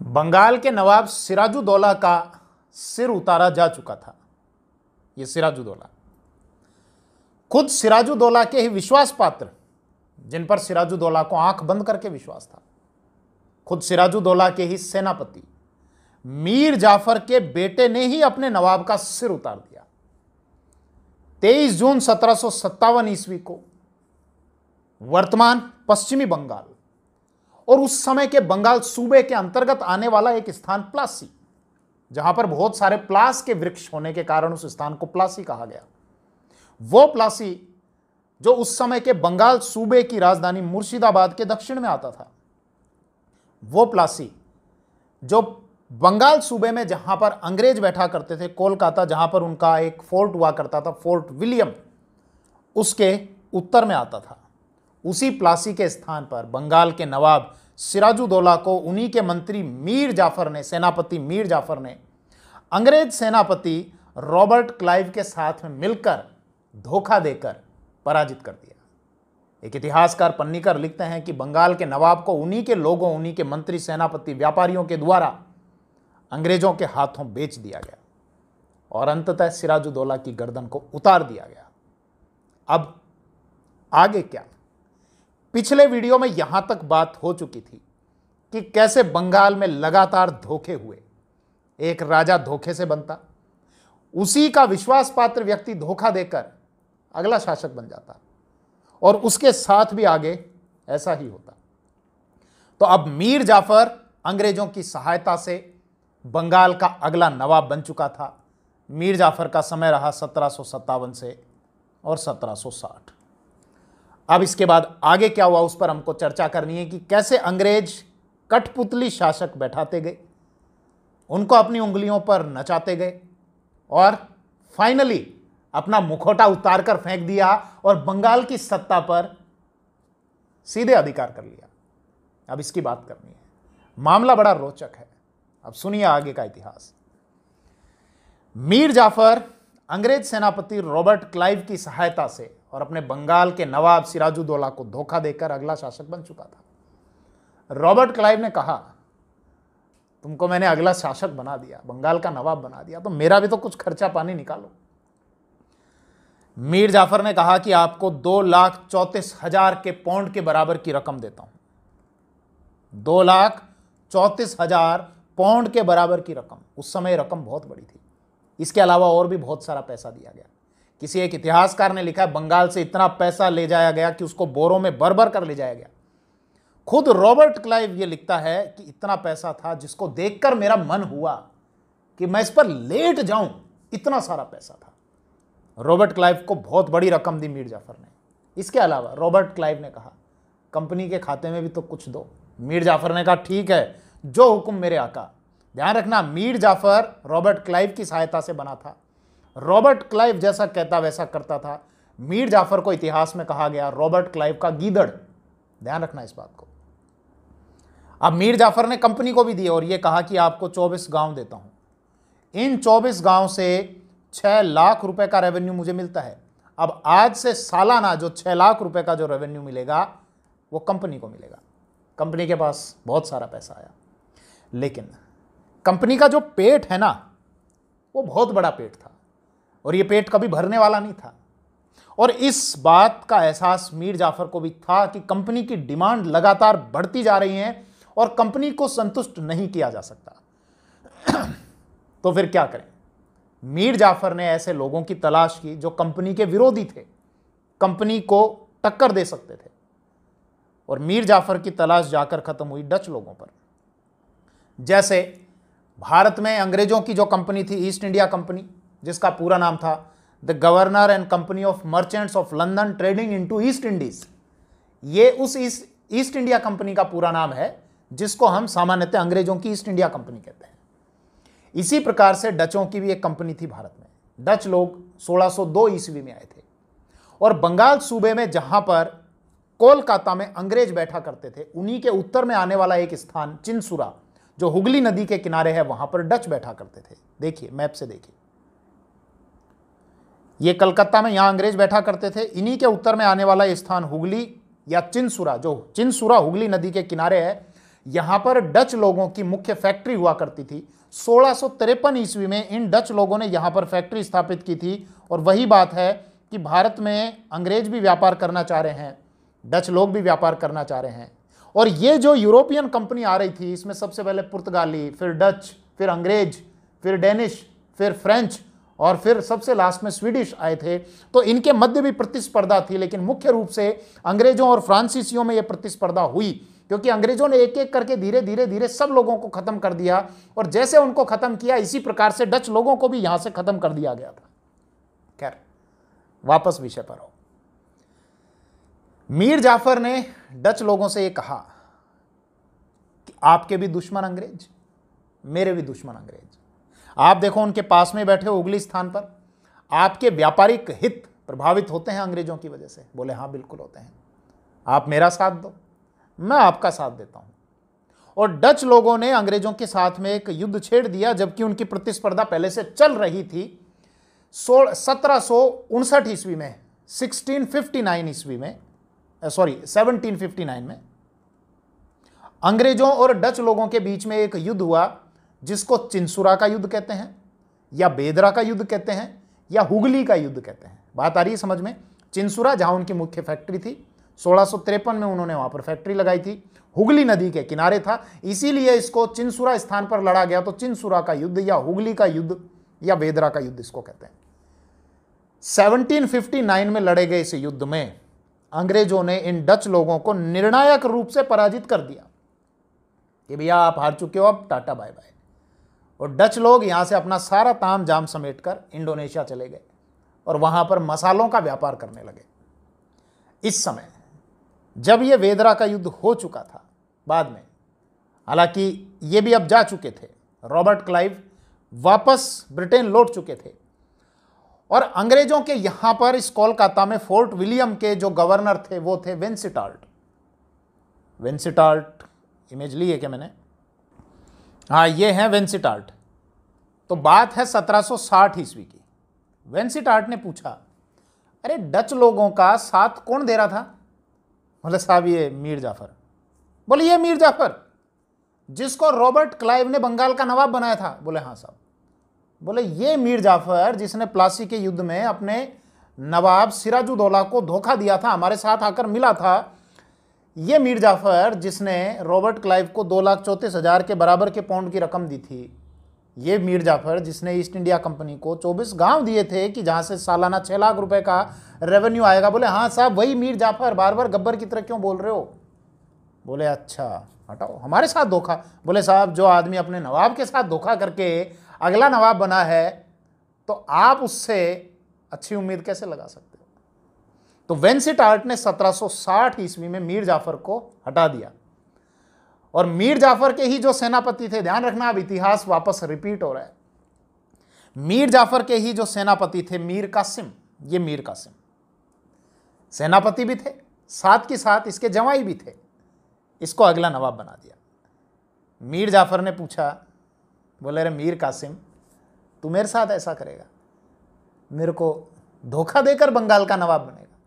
बंगाल के नवाब सिराजुद्दौला का सिर उतारा जा चुका था। यह सिराजुद्दौला, खुद सिराजुद्दौला के ही विश्वास पात्र, जिन पर सिराजुद्दौला को आंख बंद करके विश्वास था, खुद सिराजुद्दौला के ही सेनापति मीर जाफर के बेटे ने ही अपने नवाब का सिर उतार दिया। 23 जून 1757 ईस्वी को वर्तमान पश्चिमी बंगाल और उस समय के बंगाल सूबे के अंतर्गत आने वाला एक स्थान प्लासी, जहां पर बहुत सारे प्लास के वृक्ष होने के कारण उस स्थान को प्लासी कहा गया। वो प्लासी जो उस समय के बंगाल सूबे की राजधानी मुर्शिदाबाद के दक्षिण में आता था, वो प्लासी जो बंगाल सूबे में जहां पर अंग्रेज बैठा करते थे, कोलकाता जहां पर उनका एक फोर्ट हुआ करता था, फोर्ट विलियम, उसके उत्तर में आता था। उसी प्लासी के स्थान पर बंगाल के नवाब सिराजुद्दौला को उन्हीं के मंत्री मीर जाफर ने, सेनापति मीर जाफर ने, अंग्रेज सेनापति रॉबर्ट क्लाइव के साथ में मिलकर धोखा देकर पराजित कर दिया। एक इतिहासकार पन्नीकर लिखते हैं कि बंगाल के नवाब को उन्हीं के लोगों, उन्हीं के मंत्री, सेनापति, व्यापारियों के द्वारा अंग्रेजों के हाथों बेच दिया गया और अंततः सिराजुद्दौला की गर्दन को उतार दिया गया। अब आगे क्या? पिछले वीडियो में यहां तक बात हो चुकी थी कि कैसे बंगाल में लगातार धोखे हुए। एक राजा धोखे से बनता, उसी का विश्वास पात्र व्यक्ति धोखा देकर अगला शासक बन जाता और उसके साथ भी आगे ऐसा ही होता। तो अब मीर जाफर अंग्रेजों की सहायता से बंगाल का अगला नवाब बन चुका था। मीर जाफर का समय रहा 1757 से और 1760। अब इसके बाद आगे क्या हुआ उस पर हमको चर्चा करनी है कि कैसे अंग्रेज कठपुतली शासक बैठाते गए, उनको अपनी उंगलियों पर नचाते गए और फाइनली अपना मुखौटा उतार कर फेंक दिया और बंगाल की सत्ता पर सीधे अधिकार कर लिया। अब इसकी बात करनी है। मामला बड़ा रोचक है। अब सुनिए आगे का इतिहास। मीर जाफर अंग्रेज सेनापति रॉबर्ट क्लाइव की सहायता से और अपने बंगाल के नवाब सिराजुद्दौला को धोखा देकर अगला शासक बन चुका था। रॉबर्ट क्लाइव ने कहा, तुमको मैंने अगला शासक बना दिया, बंगाल का नवाब बना दिया, तो मेरा भी तो कुछ खर्चा पानी निकालो। मीर जाफर ने कहा कि आपको 2,34,000 के पौंड के बराबर की रकम देता हूं। 2,34,000 पौंड के बराबर की रकम, उस समय रकम बहुत बड़ी थी। इसके अलावा और भी बहुत सारा पैसा दिया गया। किसी एक इतिहासकार ने लिखा है बंगाल से इतना पैसा ले जाया गया कि उसको बोरों में भर भर कर ले जाया गया। खुद रॉबर्ट क्लाइव ये लिखता है कि इतना पैसा था जिसको देखकर मेरा मन हुआ कि मैं इस पर लेट जाऊं, इतना सारा पैसा था। रॉबर्ट क्लाइव को बहुत बड़ी रकम दी मीर जाफर ने। इसके अलावा रॉबर्ट क्लाइव ने कहा, कंपनी के खाते में भी तो कुछ दो। मीर जाफर ने कहा, ठीक है, जो हुक्म मेरे आका। ध्यान रखना, मीर जाफर रॉबर्ट क्लाइव की सहायता से बना था। रॉबर्ट क्लाइव जैसा कहता वैसा करता था। मीर जाफर को इतिहास में कहा गया रॉबर्ट क्लाइव का गीदड़। ध्यान रखना इस बात को। अब मीर जाफर ने कंपनी को भी दिया और यह कहा कि आपको 24 गांव देता हूं। इन 24 गांव से 6 लाख रुपए का रेवेन्यू मुझे मिलता है। अब आज से सालाना जो 6 लाख रुपए का जो रेवेन्यू मिलेगा वो कंपनी को मिलेगा। कंपनी के पास बहुत सारा पैसा आया, लेकिन कंपनी का जो पेट है ना, वो बहुत बड़ा पेट था और ये पेट कभी भरने वाला नहीं था। और इस बात का एहसास मीर जाफर को भी था कि कंपनी की डिमांड लगातार बढ़ती जा रही है और कंपनी को संतुष्ट नहीं किया जा सकता। तो फिर क्या करें? मीर जाफर ने ऐसे लोगों की तलाश की जो कंपनी के विरोधी थे, कंपनी को टक्कर दे सकते थे। और मीर जाफर की तलाश जाकर खत्म हुई डच लोगों पर। जैसे भारत में अंग्रेजों की जो कंपनी थी, ईस्ट इंडिया कंपनी, जिसका पूरा नाम था the governor and company of merchants of London trading into east Indies. ये उस ईस्ट इंडिया कंपनी का पूरा नाम है जिसको हम सामान्यतः अंग्रेजों की ईस्ट इंडिया कंपनी कहते हैं। इसी प्रकार से डचों की भी एक कंपनी थी भारत में। डच लोग 1602 ईस्वी में आए थे और बंगाल सूबे में, जहां पर कोलकाता में अंग्रेज बैठा करते थे, उन्हीं के उत्तर में आने वाला एक स्थान चिनसुरा, जो हुगली नदी के किनारे है, वहां पर डच बैठा करते थे। देखिए मैप से देखिए, ये कलकत्ता में, यहां अंग्रेज बैठा करते थे। इन्हीं के उत्तर में आने वाला स्थान हुगली या चिनसुरा, जो चिनसुरा हुगली नदी के किनारे है, यहां पर डच लोगों की मुख्य फैक्ट्री हुआ करती थी। 1653 ईस्वी में इन डच लोगों ने यहां पर फैक्ट्री स्थापित की थी। और वही बात है कि भारत में अंग्रेज भी व्यापार करना चाह रहे हैं, डच लोग भी व्यापार करना चाह रहे हैं। और ये जो यूरोपियन कंपनी आ रही थी, इसमें सबसे पहले पुर्तगाली, फिर डच, फिर अंग्रेज, फिर डेनिश, फिर फ्रेंच और फिर सबसे लास्ट में स्वीडिश आए थे। तो इनके मध्य भी प्रतिस्पर्धा थी, लेकिन मुख्य रूप से अंग्रेजों और फ्रांसीसियों में यह प्रतिस्पर्धा हुई, क्योंकि अंग्रेजों ने एक एक करके धीरे धीरे धीरे सब लोगों को खत्म कर दिया। और जैसे उनको खत्म किया, इसी प्रकार से डच लोगों को भी यहां से खत्म कर दिया गया था। खैर, वापस विषय पर आओ। मीर जाफर ने डच लोगों से यह कहा कि आपके भी दुश्मन अंग्रेज, मेरे भी दुश्मन अंग्रेज। आप देखो, उनके पास में बैठे उगली स्थान पर, आपके व्यापारिक हित प्रभावित होते हैं अंग्रेजों की वजह से। बोले हाँ बिल्कुल होते हैं, आप मेरा साथ दो, मैं आपका साथ देता हूं। और डच लोगों ने अंग्रेजों के साथ में एक युद्ध छेड़ दिया, जबकि उनकी प्रतिस्पर्धा पहले से चल रही थी। 1759 ईस्वी में, 1659 ईस्वी में, 1759 में अंग्रेजों और डच लोगों के बीच में एक युद्ध हुआ, जिसको चिंसुरा का युद्ध कहते हैं, या बेदरा का युद्ध कहते हैं, या हुगली का युद्ध कहते हैं। बात आ रही है समझ में? चिंसुरा जहां उनकी मुख्य फैक्ट्री थी, 1653 में उन्होंने वहां पर फैक्ट्री लगाई थी, हुगली नदी के किनारे था, इसीलिए इसको चिंसुरा स्थान पर लड़ा गया। तो चिंसुरा का युद्ध या हुगली का युद्ध या बेदरा का युद्ध इसको कहते हैं। 1759 में लड़े गए इस युद्ध में अंग्रेजों ने इन डच लोगों को निर्णायक रूप से पराजित कर दिया कि भैया आप हार चुके हो, अब टाटा बाय बाय। और डच लोग यहां से अपना सारा ताम जाम समेटकर इंडोनेशिया चले गए और वहां पर मसालों का व्यापार करने लगे। इस समय जब यह वेदरा का युद्ध हो चुका था, बाद में, हालांकि ये भी अब जा चुके थे, रॉबर्ट क्लाइव वापस ब्रिटेन लौट चुके थे। और अंग्रेजों के यहां पर इस कोलकाता में फोर्ट विलियम के जो गवर्नर थे वो थे वेंसिटाल्ट। वेंसिटाल्ट इमेज ली है क्या मैंने? हाँ, ये है वेंसिटाल्ट। तो बात है 1760 ईस्वी की। वेंसिटाल्ट ने पूछा, अरे डच लोगों का साथ कौन दे रहा था? बोले साहब ये मीर जाफर। बोले ये मीर जाफर जिसको रॉबर्ट क्लाइव ने बंगाल का नवाब बनाया था? बोले हाँ साहब। बोले ये मीर जाफर जिसने प्लासी के युद्ध में अपने नवाब सिराजुद्दौला को धोखा दिया था, हमारे साथ आकर मिला था। ये मीर जाफर जिसने रॉबर्ट क्लाइव को 2,34,000 के बराबर के पाउंड की रकम दी थी। ये मीर जाफर जिसने ईस्ट इंडिया कंपनी को 24 गांव दिए थे कि जहां से सालाना 6 लाख रुपए का रेवेन्यू आएगा। बोले हाँ साहब वही मीर जाफर, बार बार गब्बर की तरह क्यों बोल रहे हो? बोले अच्छा हटाओ, हमारे साथ धोखा? बोले साहब जो आदमी अपने नवाब के साथ धोखा करके अगला नवाब बना है, तो आप उससे अच्छी उम्मीद कैसे लगा सकते हो? तो वेंसिटाल्ट ने 1760 ईस्वी में मीर जाफर को हटा दिया। और मीर जाफर के ही जो सेनापति थे, ध्यान रखना अब इतिहास वापस रिपीट हो रहा है, मीर जाफर के ही जो सेनापति थे मीर कासिम, ये मीर कासिम सेनापति भी थे, साथ के साथ इसके जवाई भी थे। इसको अगला नवाब बना दिया। मीर जाफर ने पूछा, बोले अरे मीर कासिम तू मेरे साथ ऐसा करेगा, मेरे को धोखा देकर बंगाल का नवाब बनेगा?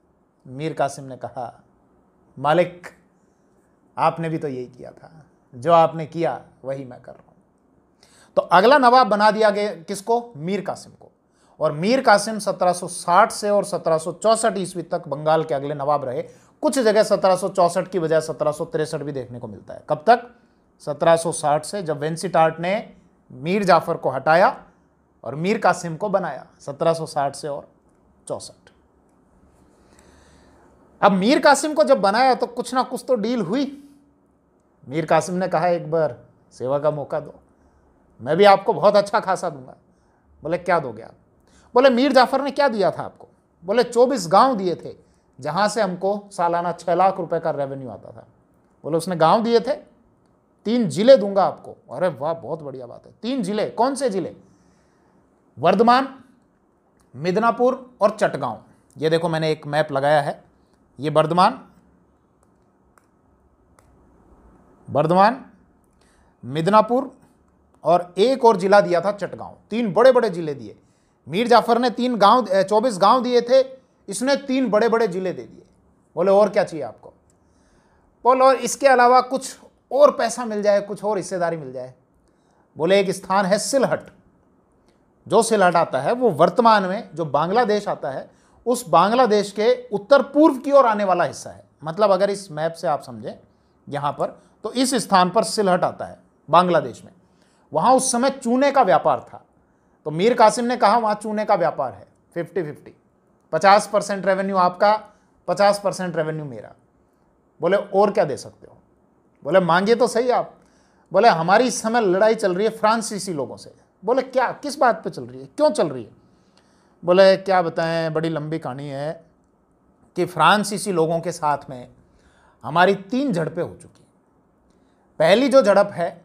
मीर कासिम ने कहा, मालिक आपने भी तो यही किया था, जो आपने किया वही मैं कर रहा हूं। तो अगला नवाब बना दिया गया किसको? मीर कासिम को। और मीर कासिम 1760 से और 1764 ईस्वी तक बंगाल के अगले नवाब रहे। कुछ जगह 1764 की बजाय 1763 भी देखने को मिलता है। कब तक? 1760 से, जब वेंसिटाल्ट ने मीर जाफर को हटाया और मीर कासिम को बनाया, 1760 से और 64। अब मीर कासिम को जब बनाया तो कुछ ना कुछ तो डील हुई। मीर कासिम ने कहा एक बार सेवा का मौका दो, मैं भी आपको बहुत अच्छा खासा दूंगा। बोले क्या दोगे आप? बोले मीर जाफर ने क्या दिया था आपको? बोले 24 गांव दिए थे जहां से हमको सालाना 6 लाख रुपए का रेवेन्यू आता था। बोले उसने गांव दिए थे, 3 जिले दूंगा आपको। अरे वाह बहुत बढ़िया बात है। 3 जिले? कौन से जिले? वर्धमान, मिदनापुर और चटगांव। ये देखो मैंने एक मैप लगाया है, ये वर्धमान, मिदनापुर और एक और जिला दिया था चटगांव। 3 बड़े बड़े जिले दिए। मीर जाफर ने 24 गांव दिए थे, इसने 3 बड़े बड़े जिले दे दिए। बोले और क्या चाहिए आपको? बोले और इसके अलावा कुछ और पैसा मिल जाए, कुछ और हिस्सेदारी मिल जाए। बोले एक स्थान है सिलहट। जो सिलहट आता है वो वर्तमान में जो बांग्लादेश आता है उस बांग्लादेश के उत्तर पूर्व की ओर आने वाला हिस्सा है। मतलब अगर इस मैप से आप समझें यहाँ पर, तो इस स्थान पर सिलहट आता है बांग्लादेश में। वहाँ उस समय चूने का व्यापार था। तो मीर कासिम ने कहा वहाँ चूने का व्यापार है, 50-50, 50% रेवेन्यू आपका, 50% रेवेन्यू मेरा। बोले और क्या दे सकते हो? बोले मांगिए तो सही आप। बोले हमारी इस समय लड़ाई चल रही है फ्रांसीसी लोगों से। बोले क्या, किस बात पे चल रही है, क्यों चल रही है? बोले क्या बताएं, बड़ी लंबी कहानी है कि फ्रांसीसी लोगों के साथ में हमारी 3 झड़पें हो चुकी। पहली जो झड़प है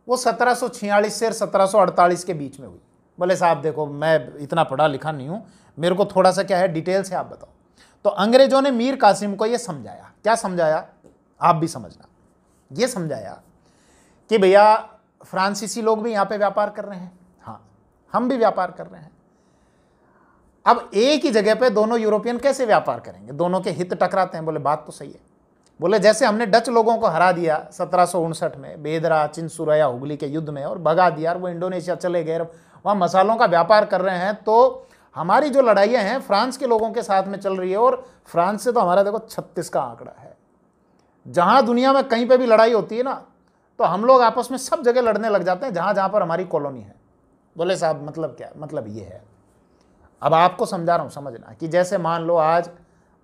वो 1746 से 1748 के बीच में हुई। बोले साहब देखो मैं इतना पढ़ा लिखा नहीं हूँ, मेरे को थोड़ा सा क्या है डिटेल से आप बताओ। तो अंग्रेजों ने मीर कासिम को ये समझाया। क्या समझाया आप भी समझना। ये समझाया कि भैया फ्रांसीसी लोग भी यहाँ पे व्यापार कर रहे हैं, हाँ हम भी व्यापार कर रहे हैं। अब एक ही जगह पे दोनों यूरोपियन कैसे व्यापार करेंगे? दोनों के हित टकराते हैं। बोले बात तो सही है। बोले जैसे हमने डच लोगों को हरा दिया 1759 में बेदरा चिंसुरया हुगली के युद्ध में और भगा दिया, और वो इंडोनेशिया चले गए, वहाँ मसालों का व्यापार कर रहे हैं, तो हमारी जो लड़ाइयाँ हैं फ्रांस के लोगों के साथ में चल रही है। और फ्रांस से तो हमारा देखो 36 का आंकड़ा है। जहाँ दुनिया में कहीं पर भी लड़ाई होती है ना, तो हम लोग आपस में सब जगह लड़ने लग जाते हैं जहाँ जहाँ पर हमारी कॉलोनी है। बोले साहब मतलब क्या? मतलब ये है, अब आपको समझा रहा हूँ, समझना कि जैसे मान लो आज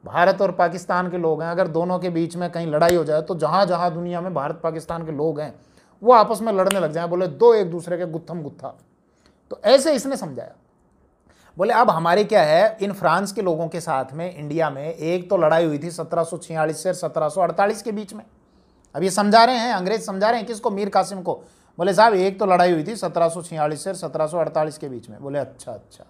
भारत और पाकिस्तान के लोग हैं, अगर दोनों के बीच में कहीं लड़ाई हो जाए तो जहाँ जहाँ दुनिया में भारत पाकिस्तान के लोग हैं वो आपस में लड़ने लग जाए। बोले दो एक दूसरे के गुत्थम गुत्था। तो ऐसे इसने समझाया। बोले अब हमारे क्या है, इन फ्रांस के लोगों के साथ में इंडिया में एक तो लड़ाई हुई थी 1746 से 1748 के बीच में। अब ये समझा रहे हैं, अंग्रेज समझा रहे हैं किसको? मीर कासिम को। बोले साहब एक तो लड़ाई हुई थी 1746 से 1748 के बीच में। बोले अच्छा अच्छा।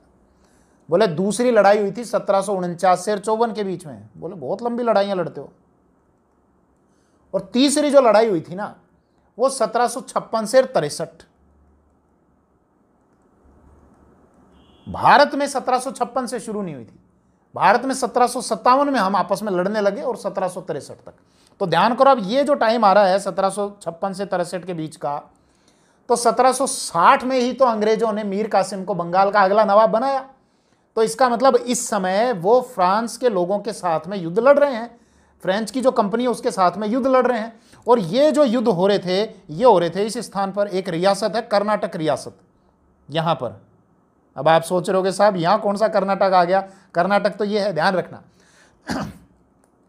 बोले दूसरी लड़ाई हुई थी 1749 से 54 के बीच में। बोले बहुत लंबी लड़ाइयां लड़ते हो। और तीसरी जो लड़ाई हुई थी ना वो 1756 से 63। भारत में 1756 से शुरू नहीं हुई थी, भारत में 1757 में हम आपस में लड़ने लगे और 1763 तक। तो ध्यान करो, अब ये जो टाइम आ रहा है 1756 से 63 के बीच का, तो 1760 में ही तो अंग्रेजों ने मीर कासिम को बंगाल का अगला नवाब बनाया। तो इसका मतलब इस समय वो फ्रांस के लोगों के साथ में युद्ध लड़ रहे हैं, फ्रेंच की जो कंपनी है उसके साथ में युद्ध लड़ रहे हैं। और ये जो युद्ध हो रहे थे ये हो रहे थे इस स्थान पर, एक रियासत है कर्नाटक रियासत, यहां पर। अब आप सोच रहे होगे साहब यहां कौन सा कर्नाटक आ गया? कर्नाटक तो ये है, ध्यान रखना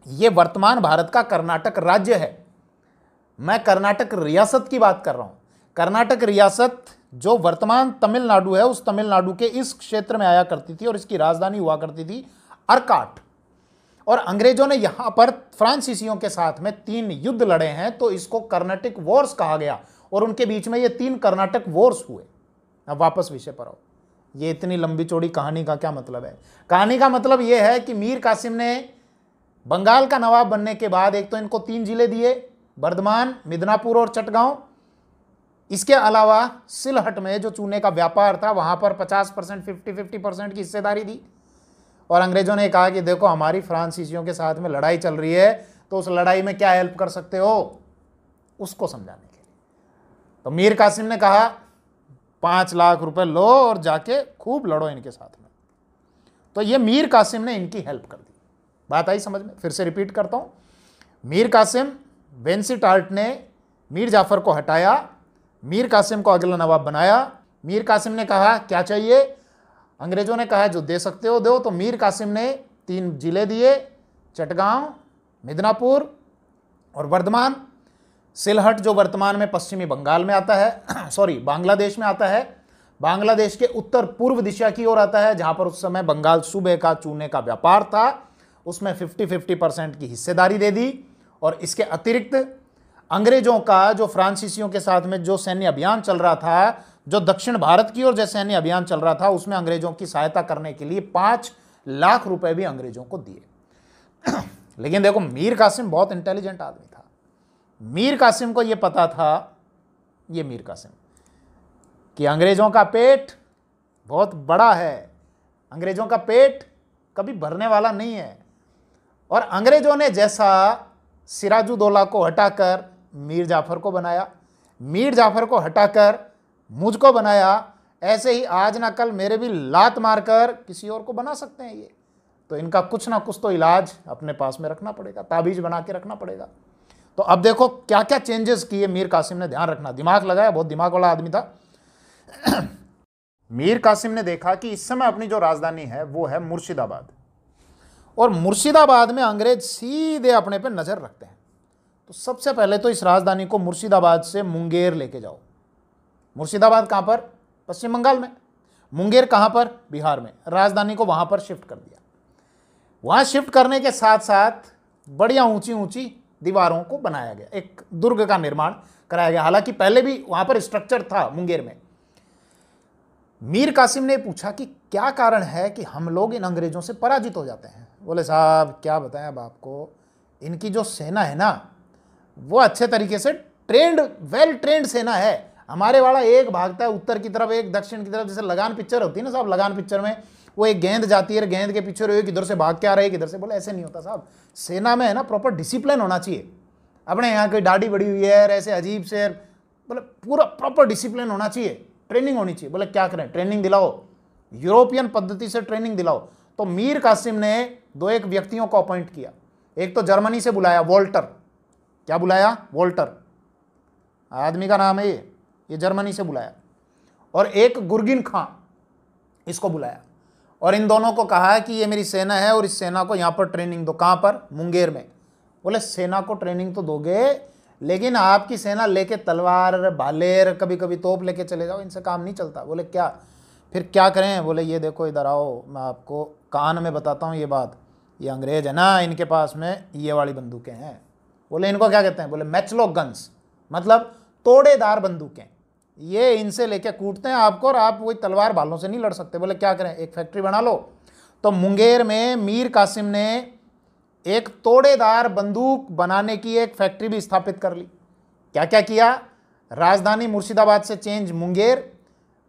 ये वर्तमान भारत का कर्नाटक राज्य है। मैं कर्नाटक रियासत की बात कर रहा हूं। कर्नाटक रियासत जो वर्तमान तमिलनाडु है उस तमिलनाडु के इस क्षेत्र में आया करती थी और इसकी राजधानी हुआ करती थी अर्काट। और अंग्रेजों ने यहां पर फ्रांसीसियों के साथ में 3 युद्ध लड़े हैं, तो इसको कर्नाटक वॉर्स कहा गया। और उनके बीच में ये 3 कर्नाटक वॉर्स हुए। अब वापस विषय पर आओ। ये इतनी लंबी चौड़ी कहानी का क्या मतलब है? कहानी का मतलब यह है कि मीर कासिम ने बंगाल का नवाब बनने के बाद एक तो इनको 3 जिले दिए, बर्धमान, मिदनापुर और चटगांव। इसके अलावा सिलहट में जो चूने का व्यापार था वहां पर 50%, 50% की हिस्सेदारी दी। और अंग्रेजों ने कहा कि देखो हमारी फ्रांसीसियों के साथ में लड़ाई चल रही है, तो उस लड़ाई में क्या हेल्प कर सकते हो, उसको समझाने के लिए। तो मीर कासिम ने कहा 5 लाख रुपए लो और जाके खूब लड़ो इनके साथ में। तो ये मीर कासिम ने इनकी हेल्प कर दी। बात आई समझ में? फिर से रिपीट करता हूं। मीर कासिम वेंसिटार्ट ने मीर जाफर को हटाया, मीर कासिम को अगला नवाब बनाया। मीर कासिम ने कहा क्या चाहिए? अंग्रेजों ने कहा जो दे सकते हो दो। तो मीर कासिम ने 3 जिले दिए, चटगांव, मिदनापुर और वर्धमान। सिलहट जो वर्तमान में पश्चिमी बंगाल में आता है सॉरी बांग्लादेश में आता है, बांग्लादेश के उत्तर पूर्व दिशा की ओर आता है, जहां पर उस समय बंगाल सूबे का चूने का व्यापार था, उसमें 50-50% की हिस्सेदारी दे दी। और इसके अतिरिक्त अंग्रेजों का जो फ्रांसीसियों के साथ में जो सैन्य अभियान चल रहा था, जो दक्षिण भारत की ओर जो सैन्य अभियान चल रहा था, उसमें अंग्रेजों की सहायता करने के लिए 5 लाख रुपए भी अंग्रेजों को दिए। लेकिन देखो मीर कासिम बहुत इंटेलिजेंट आदमी था। मीर कासिम को यह पता था, ये मीर कासिम, कि अंग्रेजों का पेट बहुत बड़ा है, अंग्रेजों का पेट कभी भरने वाला नहीं है। और अंग्रेजों ने जैसा सिराजुद्दौला को हटाकर मीर जाफर को बनाया, मीर जाफर को हटाकर मुझको बनाया, ऐसे ही आज ना कल मेरे भी लात मारकर किसी और को बना सकते हैं ये। तो इनका कुछ ना कुछ तो इलाज अपने पास में रखना पड़ेगा, ताबीज बना के रखना पड़ेगा। तो अब देखो क्या क्या चेंजेस किए मीर कासिम ने, ध्यान रखना, दिमाग लगाया, बहुत दिमाग वाला आदमी था। मीर कासिम ने देखा कि इस समय अपनी जो राजधानी है वो है मुर्शिदाबाद, और मुर्शिदाबाद में अंग्रेज सीधे अपने पे नजर रखते हैं। तो सबसे पहले तो इस राजधानी को मुर्शिदाबाद से मुंगेर लेके जाओ। मुर्शिदाबाद कहां पर? पश्चिम बंगाल में। मुंगेर कहां पर? बिहार में। राजधानी को वहां पर शिफ्ट कर दिया। वहां शिफ्ट करने के साथ साथ बढ़िया ऊंची ऊंची दीवारों को बनाया गया, एक दुर्ग का निर्माण कराया गया। हालांकि पहले भी वहां पर स्ट्रक्चर था मुंगेर में। मीर कासिम ने पूछा कि क्या कारण है कि हम लोग इन अंग्रेजों से पराजित हो जाते हैं। बोले साहब क्या बताएं अब आपको, इनकी जो सेना है ना वो अच्छे तरीके से ट्रेंड, वेल ट्रेंड सेना है। हमारे वाला एक भागता है उत्तर की तरफ, एक दक्षिण की तरफ, जैसे लगान पिक्चर होती है ना साहब, लगान पिक्चर में वो एक गेंद जाती है, गेंद के पीछे रहे, किधर से भाग के आ रहे, किधर से। बोले ऐसे नहीं होता साहब, सेना में है ना प्रॉपर डिसिप्लिन होना चाहिए। अपने यहाँ कोई दाढ़ी बड़ी हुई है ऐसे अजीब से, बोले पूरा प्रॉपर डिसिप्लिन होना चाहिए, ट्रेनिंग होनी चाहिए। बोले क्या करें? ट्रेनिंग दिलाओ, यूरोपियन पद्धति से ट्रेनिंग दिलाओ। तो मीर कासिम ने दो एक व्यक्तियों को अपॉइंट किया। एक तो जर्मनी से बुलाया, वोल्टर। क्या बुलाया? वोल्टर आदमी का नाम है ये जर्मनी से बुलाया। और एक गुरगिन खां, इसको बुलाया, और इन दोनों को कहा कि ये मेरी सेना है और इस सेना को यहां पर ट्रेनिंग दो। कहां पर? मुंगेर में। बोले सेना को ट्रेनिंग तो दोगे, लेकिन आपकी सेना लेके तलवार भालेर, कभी कभी तोप लेके चले जाओ, इनसे काम नहीं चलता। बोले क्या? फिर क्या करें? बोले ये देखो इधर आओ, मैं आपको कान में बताता हूँ ये बात। ये अंग्रेज है ना, इनके पास में ये वाली बंदूकें हैं। बोले इनको क्या कहते हैं? बोले मैचलॉक गन्स, मतलब तोड़ेदार बंदूकें। ये इनसे लेके कूटते हैं आपको, और आप वही तलवार भालों से नहीं लड़ सकते। बोले क्या करें? एक फैक्ट्री बना लो। तो मुंगेर में मीर कासिम ने एक तोड़ेदार बंदूक बनाने की एक फैक्ट्री भी स्थापित कर ली। क्या क्या किया? राजधानी मुर्शिदाबाद से चेंज मुंगेर,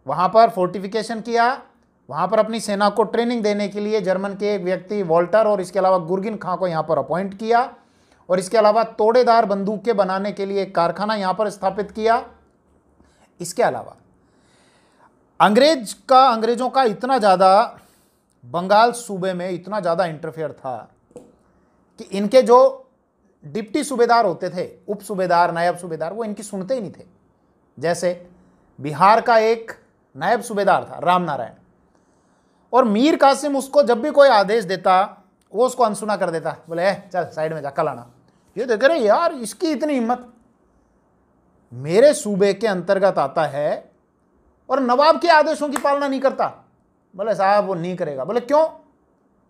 वहां पर फोर्टिफिकेशन किया, वहां पर अपनी सेना को ट्रेनिंग देने के लिए जर्मन के एक व्यक्ति वॉल्टर और इसके अलावा गुरगिन खां को यहां पर अपॉइंट किया, और इसके अलावा तोड़ेदार बंदूकें बनाने के लिए एक कारखाना यहां पर स्थापित किया। इसके अलावा अंग्रेजों का इतना ज़्यादा बंगाल सूबे में इतना ज़्यादा इंटरफेयर था कि इनके जो डिप्टी सूबेदार होते थे, उप सूबेदार, नायब सूबेदार, वो इनकी सुनते ही नहीं थे। जैसे बिहार का एक नायब सूबेदार था राम नारायण, और मीर कासिम उसको जब भी कोई आदेश देता वो उसको अनसुना कर देता। बोले चल साइड में जा, कल आना। ये देख रहे यार, इसकी इतनी हिम्मत, मेरे सूबे के अंतर्गत आता है और नवाब के आदेशों की पालना नहीं करता। बोले साहब वो नहीं करेगा। बोले क्यों?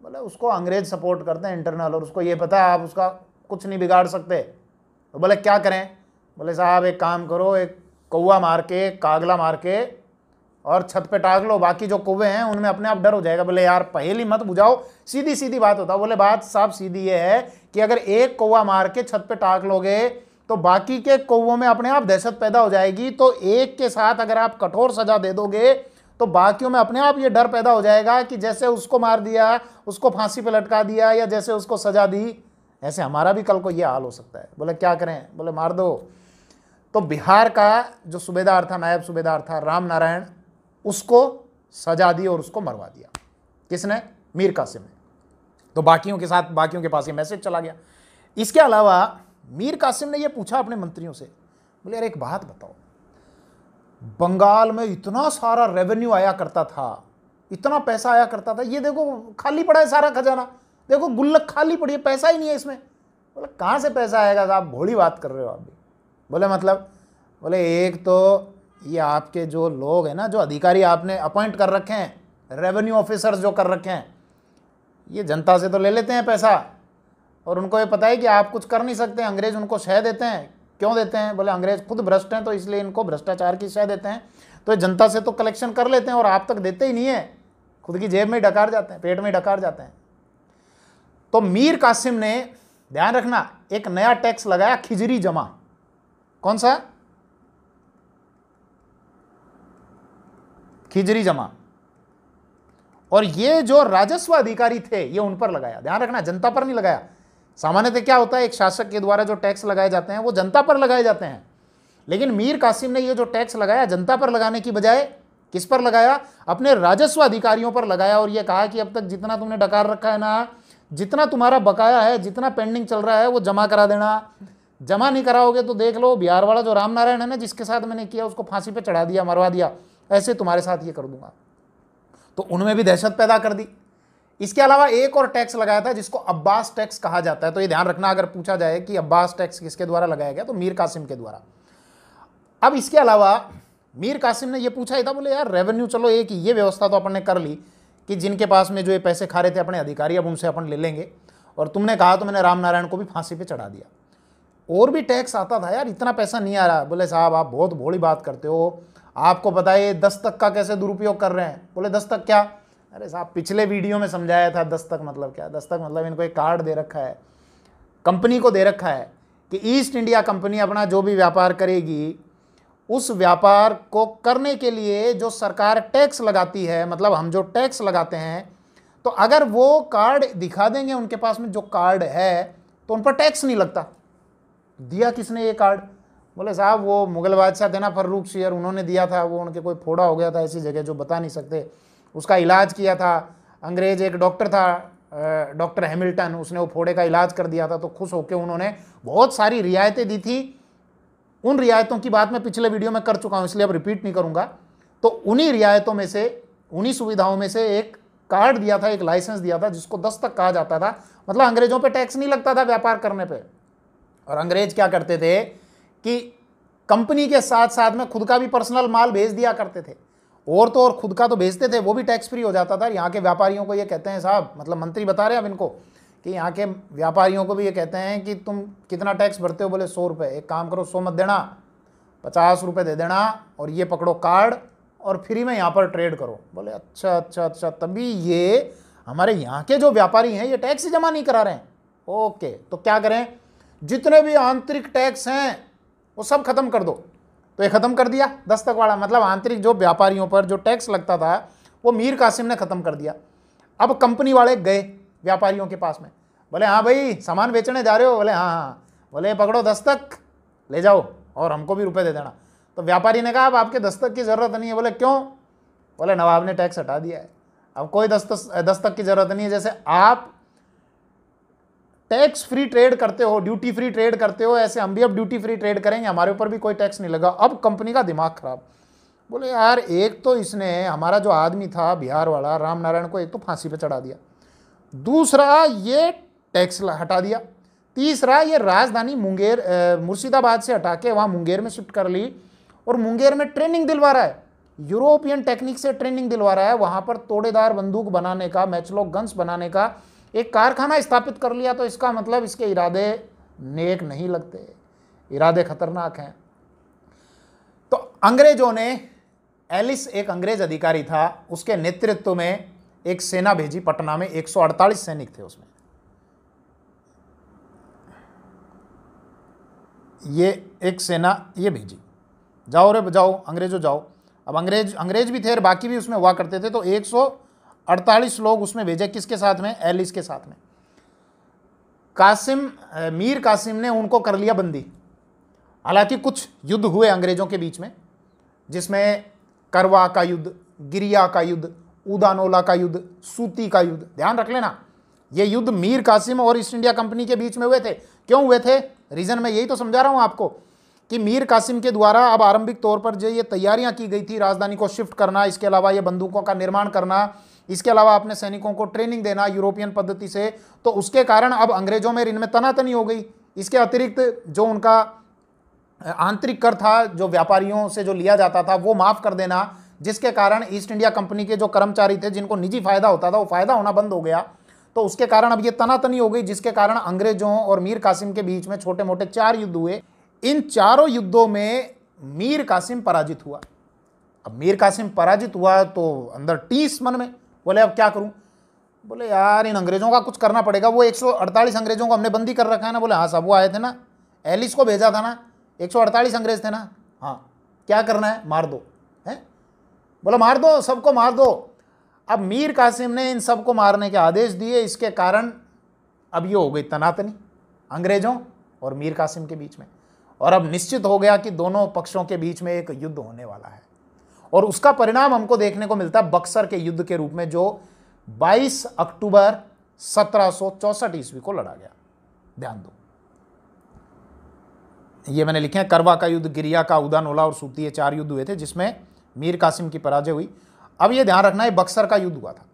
बोले उसको अंग्रेज सपोर्ट करते हैं इंटरनल, और उसको ये पता है आप उसका कुछ नहीं बिगाड़ सकते। तो बोले क्या करें? बोले साहब एक काम करो, एक कौवा मार के, कागला मार के और छत पे टांग लो, बाकी जो कौवे हैं उनमें अपने आप डर हो जाएगा। बोले यार पहेली मत बुझाओ, सीधी सीधी बात होता। बोले बात साहब सीधी ये है कि अगर एक कौवा मार के छत पे टांग लोगे तो बाकी के कौवों में अपने आप दहशत पैदा हो जाएगी। तो एक के साथ अगर आप कठोर सजा दे दोगे तो बाकियों में अपने आप ये डर पैदा हो जाएगा कि जैसे उसको मार दिया, उसको फांसी पे लटका दिया, या जैसे उसको सजा दी, ऐसे हमारा भी कल को ये हाल हो सकता है। बोले क्या करें? बोले मार दो। तो बिहार का जो सूबेदार था, नायब सूबेदार था राम नारायण, उसको सजा दी और उसको मरवा दिया। किसने? मीर कासिम ने। तो बाकियों के साथ, बाकियों के पास ये मैसेज चला गया। इसके अलावा मीर कासिम ने ये पूछा अपने मंत्रियों से, बोले यार एक बात बताओ, बंगाल में इतना सारा रेवेन्यू आया करता था, इतना पैसा आया करता था, ये देखो खाली पड़ा है सारा खजाना, देखो गुल्लक खाली पड़ी है, पैसा ही नहीं है इसमें। बोले कहाँ से पैसा आएगा साहब, भोली बात कर रहे हो आप भी। बोले मतलब? बोले एक तो ये आपके जो लोग हैं ना, जो अधिकारी आपने अपॉइंट कर रखे हैं, रेवेन्यू ऑफिसर्स जो कर रखे हैं, ये जनता से तो ले लेते हैं पैसा, और उनको ये पता है कि आप कुछ कर नहीं सकते, अंग्रेज उनको शह देते हैं। क्यों देते हैं? बोले अंग्रेज खुद भ्रष्ट हैं तो इसलिए इनको भ्रष्टाचार की शह देते हैं। तो ये जनता से तो कलेक्शन कर लेते हैं और आप तक देते ही नहीं है, खुद की जेब में ही डकार जाते हैं, पेट में ही डकार जाते हैं। तो मीर कासिम ने, ध्यान रखना, एक नया टैक्स लगाया, खिजरी जमा। कौन सा? खिजरी जमा। और ये जो राजस्व अधिकारी थे ये उन पर लगाया। ध्यान रखना, जनता पर नहीं लगाया। सामान्यतः क्या होता है, एक शासक के द्वारा जो टैक्स लगाए जाते हैं वो जनता पर लगाए जाते हैं, लेकिन मीर कासिम ने ये जो टैक्स लगाया जनता पर लगाने की बजाय किस पर लगाया, अपने राजस्व अधिकारियों पर लगाया, और ये कहा कि अब तक जितना तुमने डकार रखा है ना, जितना तुम्हारा बकाया है, जितना पेंडिंग चल रहा है वो जमा करा देना, जमा नहीं कराओगे तो देख लो बिहार वाला जो राम नारायण है ना, जिसके साथ मैंने किया उसको फांसी पे चढ़ा दिया, मरवा दिया, ऐसे तुम्हारे साथ ये कर दूंगा। तो उनमें भी दहशत पैदा कर दी। इसके अलावा एक और टैक्स लगाया था जिसको अब्बास टैक्स कहा जाता है। तो ये ध्यान रखना, अगर पूछा जाए कि अब्बास टैक्स किसके द्वारा लगाया गया, तो मीर कासिम के द्वारा। अब इसके अलावा मीर कासिम ने ये पूछा ही था, बोले यार रेवेन्यू, चलो एक ये व्यवस्था तो अपन ने कर ली कि जिनके पास में जो ये पैसे खा रहे थे अपने अधिकारी, अब उनसे अपन ले लेंगे, और तुमने कहा तो मैंने राम नारायण को भी फांसी पे चढ़ा दिया। और भी टैक्स आता था यार, इतना पैसा नहीं आ रहा। बोले साहब आप बहुत भोली बात करते हो, आपको पता है दस्तक का कैसे दुरुपयोग कर रहे हैं। बोले दस्तक क्या? अरे साहब पिछले वीडियो में समझाया था दस्तक मतलब क्या। दस्तक मतलब इनको एक कार्ड दे रखा है, कंपनी को दे रखा है कि ईस्ट इंडिया कंपनी अपना जो भी व्यापार करेगी, उस व्यापार को करने के लिए जो सरकार टैक्स लगाती है, मतलब हम जो टैक्स लगाते हैं, तो अगर वो कार्ड दिखा देंगे उनके पास में जो कार्ड है तो उन पर टैक्स नहीं लगता। दिया किसने ये कार्ड? बोले साहब वो मुगल बादशाह थे ना फर्रुख शेर, उन्होंने दिया था। वो उनके कोई फोड़ा हो गया था ऐसी जगह जो बता नहीं सकते, उसका इलाज किया था अंग्रेज, एक डॉक्टर था डॉक्टर हैमिल्टन, उसने वो फोड़े का इलाज कर दिया था। तो खुश होकर उन्होंने बहुत सारी रियायतें दी थी। उन रियायतों की बात मैं पिछले वीडियो में कर चुका हूं, इसलिए अब रिपीट नहीं करूंगा। तो उन्हीं रियायतों में से, उन्हीं सुविधाओं में से एक कार्ड दिया था, एक लाइसेंस दिया था जिसको दस्तक कहा जाता था। मतलब अंग्रेजों पे टैक्स नहीं लगता था व्यापार करने पे। और अंग्रेज क्या करते थे कि कंपनी के साथ साथ में खुद का भी पर्सनल माल भेज दिया करते थे, और तो और खुद का तो भेजते थे, वो भी टैक्स फ्री हो जाता था। यहाँ के व्यापारियों को ये कहते हैं साहब, मतलब मंत्री बता रहे हैं अब इनको, कि यहाँ के व्यापारियों को भी ये कहते हैं कि तुम कितना टैक्स भरते हो? बोले 100 रुपये। एक काम करो 100 मत देना, 50 रुपये दे देना, और ये पकड़ो कार्ड और फ्री में यहाँ पर ट्रेड करो। बोले अच्छा अच्छा अच्छा, तभी ये हमारे यहाँ के जो व्यापारी हैं ये टैक्स जमा नहीं करा रहे हैं। ओके, तो क्या करें, जितने भी आंतरिक टैक्स हैं वो सब खत्म कर दो। तो ये खत्म कर दिया दस्तक वाला, मतलब आंतरिक जो व्यापारियों पर जो टैक्स लगता था वो मीर कासिम ने खत्म कर दिया। अब कंपनी वाले गए व्यापारियों के पास में, बोले हाँ भाई सामान बेचने जा रहे हो? बोले हाँ हाँ। बोले पकड़ो दस्तक, ले जाओ और हमको भी रुपए दे देना। तो व्यापारी ने कहा अब आपके दस्तक की ज़रूरत नहीं है। बोले क्यों? बोले नवाब ने टैक्स हटा दिया है, अब कोई दस्तक की ज़रूरत नहीं है। जैसे आप टैक्स फ्री ट्रेड करते हो, ड्यूटी फ्री ट्रेड करते हो, ऐसे हम भी अब ड्यूटी फ्री ट्रेड करेंगे, हमारे ऊपर भी कोई टैक्स नहीं लगा। अब कंपनी का दिमाग खराब। बोले यार एक तो इसने हमारा जो आदमी था बिहार वाला राम नारायण को एक तो फांसी पे चढ़ा दिया, दूसरा ये टैक्स हटा दिया, तीसरा ये राजधानी मुर्शिदाबाद से हटा के वहाँ मुंगेर में शिफ्ट कर ली, और मुंगेर में ट्रेनिंग दिलवा रहा है, यूरोपियन टेक्निक से ट्रेनिंग दिलवा रहा है। वहाँ पर तोड़ेदार बंदूक बनाने का, मैचलॉक गन्स बनाने का एक कारखाना स्थापित कर लिया। तो इसका मतलब इसके इरादे नेक नहीं लगते, इरादे खतरनाक हैं। तो अंग्रेजों ने, एलिस एक अंग्रेज अधिकारी था, उसके नेतृत्व में एक सेना भेजी पटना में, 148 सैनिक थे उसमें। ये एक सेना ये भेजी, जाओ रे जाओ अंग्रेजों जाओ। अब अंग्रेज भी थे और बाकी भी उसमें हुआ करते थे। तो 148 लोग उसमें भेजे, किसके साथ में? एलिस के साथ में। मीर कासिम ने उनको कर लिया बंदी। हालांकि कुछ युद्ध हुए अंग्रेजों के बीच में, जिसमें करवा का युद्ध, गिरिया का युद्ध, उदानोला का युद्ध, सूती का युद्ध। ध्यान रख लेना, ये युद्ध मीर कासिम और ईस्ट इंडिया कंपनी के बीच में हुए थे। क्यों हुए थे? रीजन मैं यही तो समझा रहा हूं आपको कि मीर कासिम के द्वारा अब आरंभिक तौर पर जो ये तैयारियां की गई थी, राजधानी को शिफ्ट करना, इसके अलावा ये बंदूकों का निर्माण करना, इसके अलावा अपने सैनिकों को ट्रेनिंग देना यूरोपियन पद्धति से, तो उसके कारण अब अंग्रेजों में इनमें तनातनी हो गई। इसके अतिरिक्त जो उनका आंतरिक कर था, जो व्यापारियों से जो लिया जाता था, वो माफ कर देना, जिसके कारण ईस्ट इंडिया कंपनी के जो कर्मचारी थे, जिनको निजी फायदा होता था, वो फायदा होना बंद हो गया। तो उसके कारण अब ये तनातनी हो गई, जिसके कारण अंग्रेजों और मीर कासिम के बीच में छोटे मोटे 4 युद्ध हुए। इन चारों युद्धों में मीर कासिम पराजित हुआ। अब मीर कासिम पराजित हुआ तो अंदर टीस मन में, बोले अब क्या करूं? बोले यार इन अंग्रेजों का कुछ करना पड़ेगा। वो 148 अंग्रेजों को हमने बंदी कर रखा है ना। बोले हाँ साहब, वो आए थे ना, एलिस को भेजा था ना, 148 अंग्रेज थे ना। हाँ, क्या करना है? मार दो। है? बोला मार दो, सबको मार दो। अब मीर कासिम ने इन सबको मारने के आदेश दिए। इसके कारण अब ये हो गई तनातनी। अंग्रेजों और मीर कासिम के बीच में। और अब निश्चित हो गया कि दोनों पक्षों के बीच में एक युद्ध होने वाला है, और उसका परिणाम हमको देखने को मिलता है बक्सर के युद्ध के रूप में, जो 22 अक्टूबर 1764 ईस्वी को लड़ा गया। ध्यान दो, ये मैंने लिखे हैं, करवा का युद्ध, गिरिया का, उदानोला और सूती, ये 4 युद्ध हुए थे जिसमें मीर कासिम की पराजय हुई। अब ये ध्यान रखना है बक्सर का युद्ध हुआ था।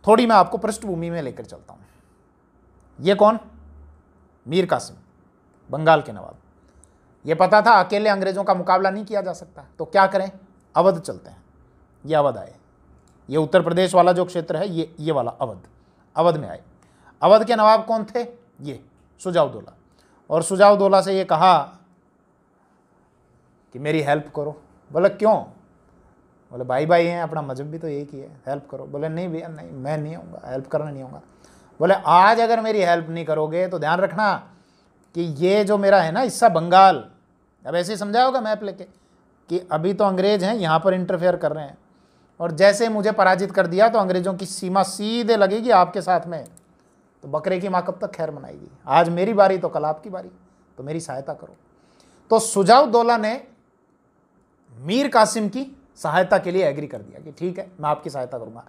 थोड़ी मैं आपको पृष्ठभूमि में लेकर चलता हूं। ये कौन? मीर कासिम, बंगाल के नवाब। ये पता था अकेले अंग्रेजों का मुकाबला नहीं किया जा सकता, तो क्या करें, अवध चलते हैं। ये अवध आए, ये उत्तर प्रदेश वाला जो क्षेत्र है, ये वाला अवध, अवध में आए। अवध के नवाब कौन थे? ये सुजाउद्दौला। और सुजाउद्दौला से ये कहा कि मेरी हेल्प करो। बोले क्यों? बोले भाई भाई हैं, अपना मजहब भी तो एक ही है, हेल्प करो। बोले नहीं भैया नहीं, मैं नहीं आऊँगा, हेल्प करना नहीं होगा। बोले आज अगर मेरी हेल्प नहीं करोगे तो ध्यान रखना कि ये जो मेरा है ना हिस्सा बंगाल, अब ऐसे ही समझा होगा मैप लेके कि अभी तो अंग्रेज हैं यहाँ पर इंटरफेयर कर रहे हैं, और जैसे मुझे पराजित कर दिया तो अंग्रेजों की सीमा सीधे लगेगी आपके साथ में, तो बकरे की माँ कब तक खैर मनाएगी? आज मेरी बारी तो कल आपकी बारी, तो मेरी सहायता करो। तो सुजाउद्दौला ने मीर कासिम की सहायता के लिए एग्री कर दिया कि ठीक है मैं आपकी सहायता करूंगा।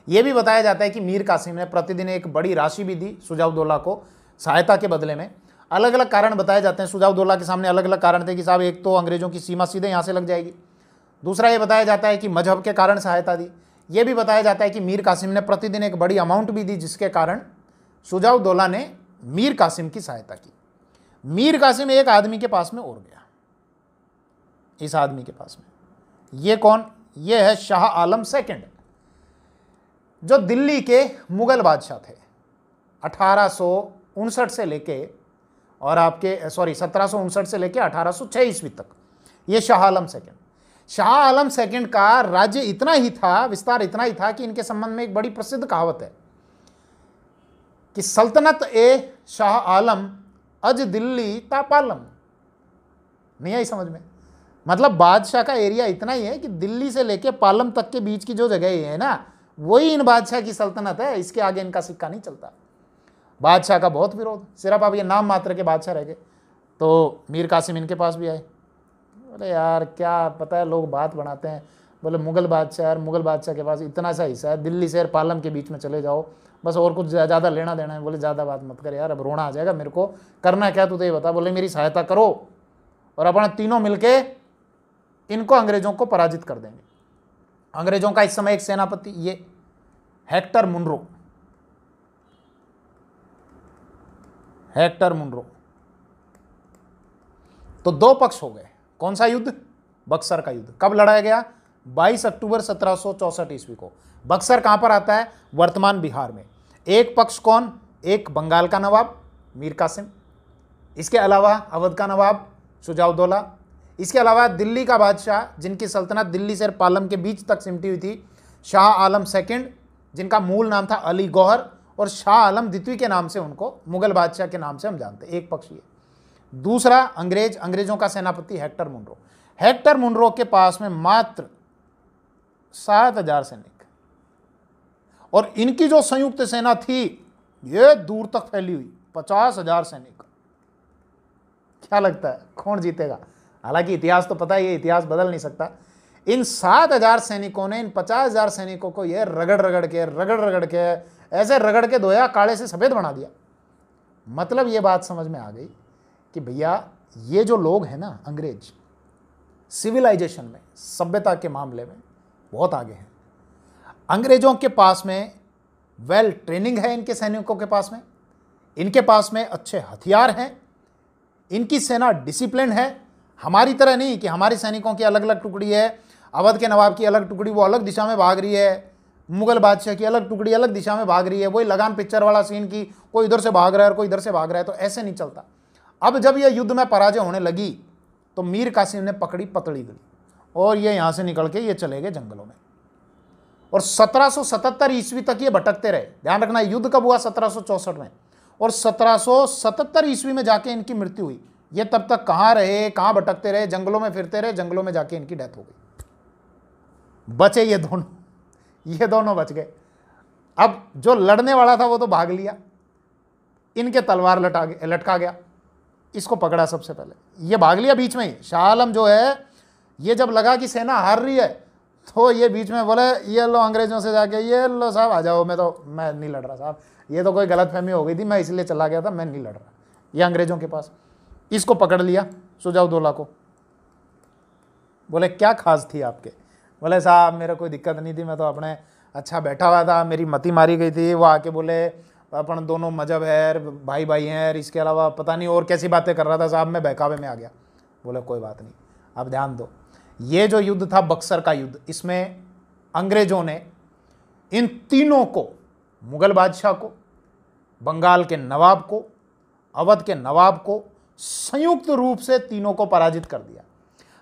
यह भी बताया जाता है कि मीर कासिम ने प्रतिदिन एक बड़ी राशि भी दी सुजाउद्दौला को सहायता के बदले में। अलग अलग कारण बताए जाते हैं, सुजाउद्दौला के सामने अलग अलग कारण थे कि साहब एक तो अंग्रेजों की सीमा सीधे यहाँ से लग जाएगी, दूसरा ये बताया जाता है कि मजहब के कारण सहायता दी। यह भी बताया जाता है कि मीर कासिम ने प्रतिदिन एक बड़ी अमाउंट भी दी, जिसके कारण सुजाउद्दौला ने मीर कासिम की सहायता की। मीर कासिम एक आदमी के पास में और गया, इस आदमी के पास में। ये कौन? ये है शाह आलम सेकंड, जो दिल्ली के मुगल बादशाह थे 1859 से लेके और आपके 1759 से लेके 1806 ईस्वी तक। ये शाह आलम सेकंड। शाह आलम सेकंड का राज्य इतना ही था, विस्तार इतना ही था कि इनके संबंध में एक बड़ी प्रसिद्ध कहावत है कि सल्तनत ए शाह आलम अज दिल्ली ता पालम। नहीं आई समझ में? मतलब बादशाह का एरिया इतना ही है कि दिल्ली से लेके पालम तक के बीच की जो जगह है ना, वही इन बादशाह की सल्तनत है, इसके आगे इनका सिक्का नहीं चलता। बादशाह का बहुत विरोध, सिर्फ अब ये नाम मात्र के बादशाह रह गए। तो मीर कासिम इनके पास भी आए। बोले यार क्या पता है, लोग बात बनाते हैं। बोले मुगल बादशाह, यार मुगल बादशाह के पास इतना सा हिस्सा है, दिल्ली से पालम के बीच में चले जाओ बस, और कुछ ज़्यादा लेना देना है। बोले ज़्यादा बात मत कर यार, अब रोना आ जाएगा मेरे को, करना क्या तू तो ये बता। बोले मेरी सहायता करो और अपना तीनों मिलके इनको अंग्रेजों को पराजित कर देंगे। अंग्रेजों का इस समय एक सेनापति ये हेक्टर मुनरो, हेक्टर मुनरो। तो दो पक्ष हो गए। कौन सा युद्ध? बक्सर का युद्ध। कब लड़ाया गया? 22 अक्टूबर 1764 ईस्वी को। बक्सर कहां पर आता है? वर्तमान बिहार में। एक पक्ष कौन? एक बंगाल का नवाब मीर कासिम, इसके अलावा अवध का नवाब सुजाउद्दौला, इसके अलावा दिल्ली का बादशाह जिनकी सल्तनत दिल्ली से पालम के बीच तक सिमटी हुई थी, शाह आलम सेकंड, जिनका मूल नाम था अली गौहर, और शाह आलम द्वितीय के नाम से उनको मुगल बादशाह के नाम से हम जानते हैं। एक पक्ष ये। दूसरा अंग्रेजों का सेनापति हेक्टर मुनरो। हेक्टर मुनरो के पास में मात्र 7,000 सैनिक, और इनकी जो संयुक्त सेना थी ये दूर तक फैली हुई 50,000 सैनिक। क्या लगता है कौन जीतेगा? हालांकि इतिहास तो पता है, ये इतिहास बदल नहीं सकता। इन 7,000 सैनिकों ने इन 50,000 सैनिकों को ये रगड़ रगड़ के ऐसे रगड़ के धोया, काले से सफ़ेद बना दिया। मतलब ये बात समझ में आ गई कि भैया ये जो लोग हैं ना अंग्रेज, सिविलाइजेशन में, सभ्यता के मामले में बहुत आगे हैं। अंग्रेजों के पास में वेल ट्रेनिंग है, इनके सैनिकों के पास में, इनके पास में अच्छे हथियार हैं, इनकी सेना डिसिप्लिन है। हमारी तरह नहीं कि हमारी सैनिकों की अलग अलग टुकड़ी है, अवध के नवाब की अलग टुकड़ी वो अलग दिशा में भाग रही है, मुगल बादशाह की अलग टुकड़ी अलग दिशा में भाग रही है, वही लगान पिक्चर वाला सीन की कोई इधर से भाग रहा है और कोई इधर से भाग रहा है। तो ऐसे नहीं चलता। अब जब यह युद्ध में पराजय होने लगी तो मीर कासिम ने पकड़ी पतली गली और ये यहाँ से निकल के ये चले गए जंगलों में, और 1777 ईस्वी तक ये भटकते रहे। ध्यान रखना युद्ध कब हुआ? 1764 में, और 1777 ईस्वी में जाके इनकी मृत्यु हुई। ये तब तक कहाँ रहे, कहाँ भटकते रहे, जंगलों में फिरते रहे, जंगलों में जाके इनकी डेथ हो गई। बचे ये दोनों बच गए। अब जो लड़ने वाला था वो तो भाग लिया, इनके तलवार लटका गया, इसको पकड़ा सबसे पहले, ये भाग लिया बीच में ही। शाह आलम जो है ये जब लगा कि सेना हार रही है तो ये बीच में बोले ये लो अंग्रेजों से जाके, ये लो साहब आ जाओ, मैं नहीं लड़ रहा साहब, ये तो कोई गलतफहमी हो गई थी, मैं इसलिए चला गया था, मैं नहीं लड़ रहा, ये अंग्रेजों के पास। इसको पकड़ लिया सुजाउद्दौला को, बोले क्या खास थी आपके? बोले साहब मेरा कोई दिक्कत नहीं थी, मैं तो अपने अच्छा बैठा हुआ था, मेरी मती मारी गई थी। वो आके बोले अपन दोनों मजहब है, भाई भाई हैं, इसके अलावा पता नहीं और कैसी बातें कर रहा था साहब, मैं बहकावे में आ गया। बोले कोई बात नहीं, अब ध्यान दो, ये जो युद्ध था बक्सर का युद्ध, इसमें अंग्रेजों ने इन तीनों को, मुगल बादशाह को, बंगाल के नवाब को, अवध के नवाब को, संयुक्त रूप से तीनों को पराजित कर दिया।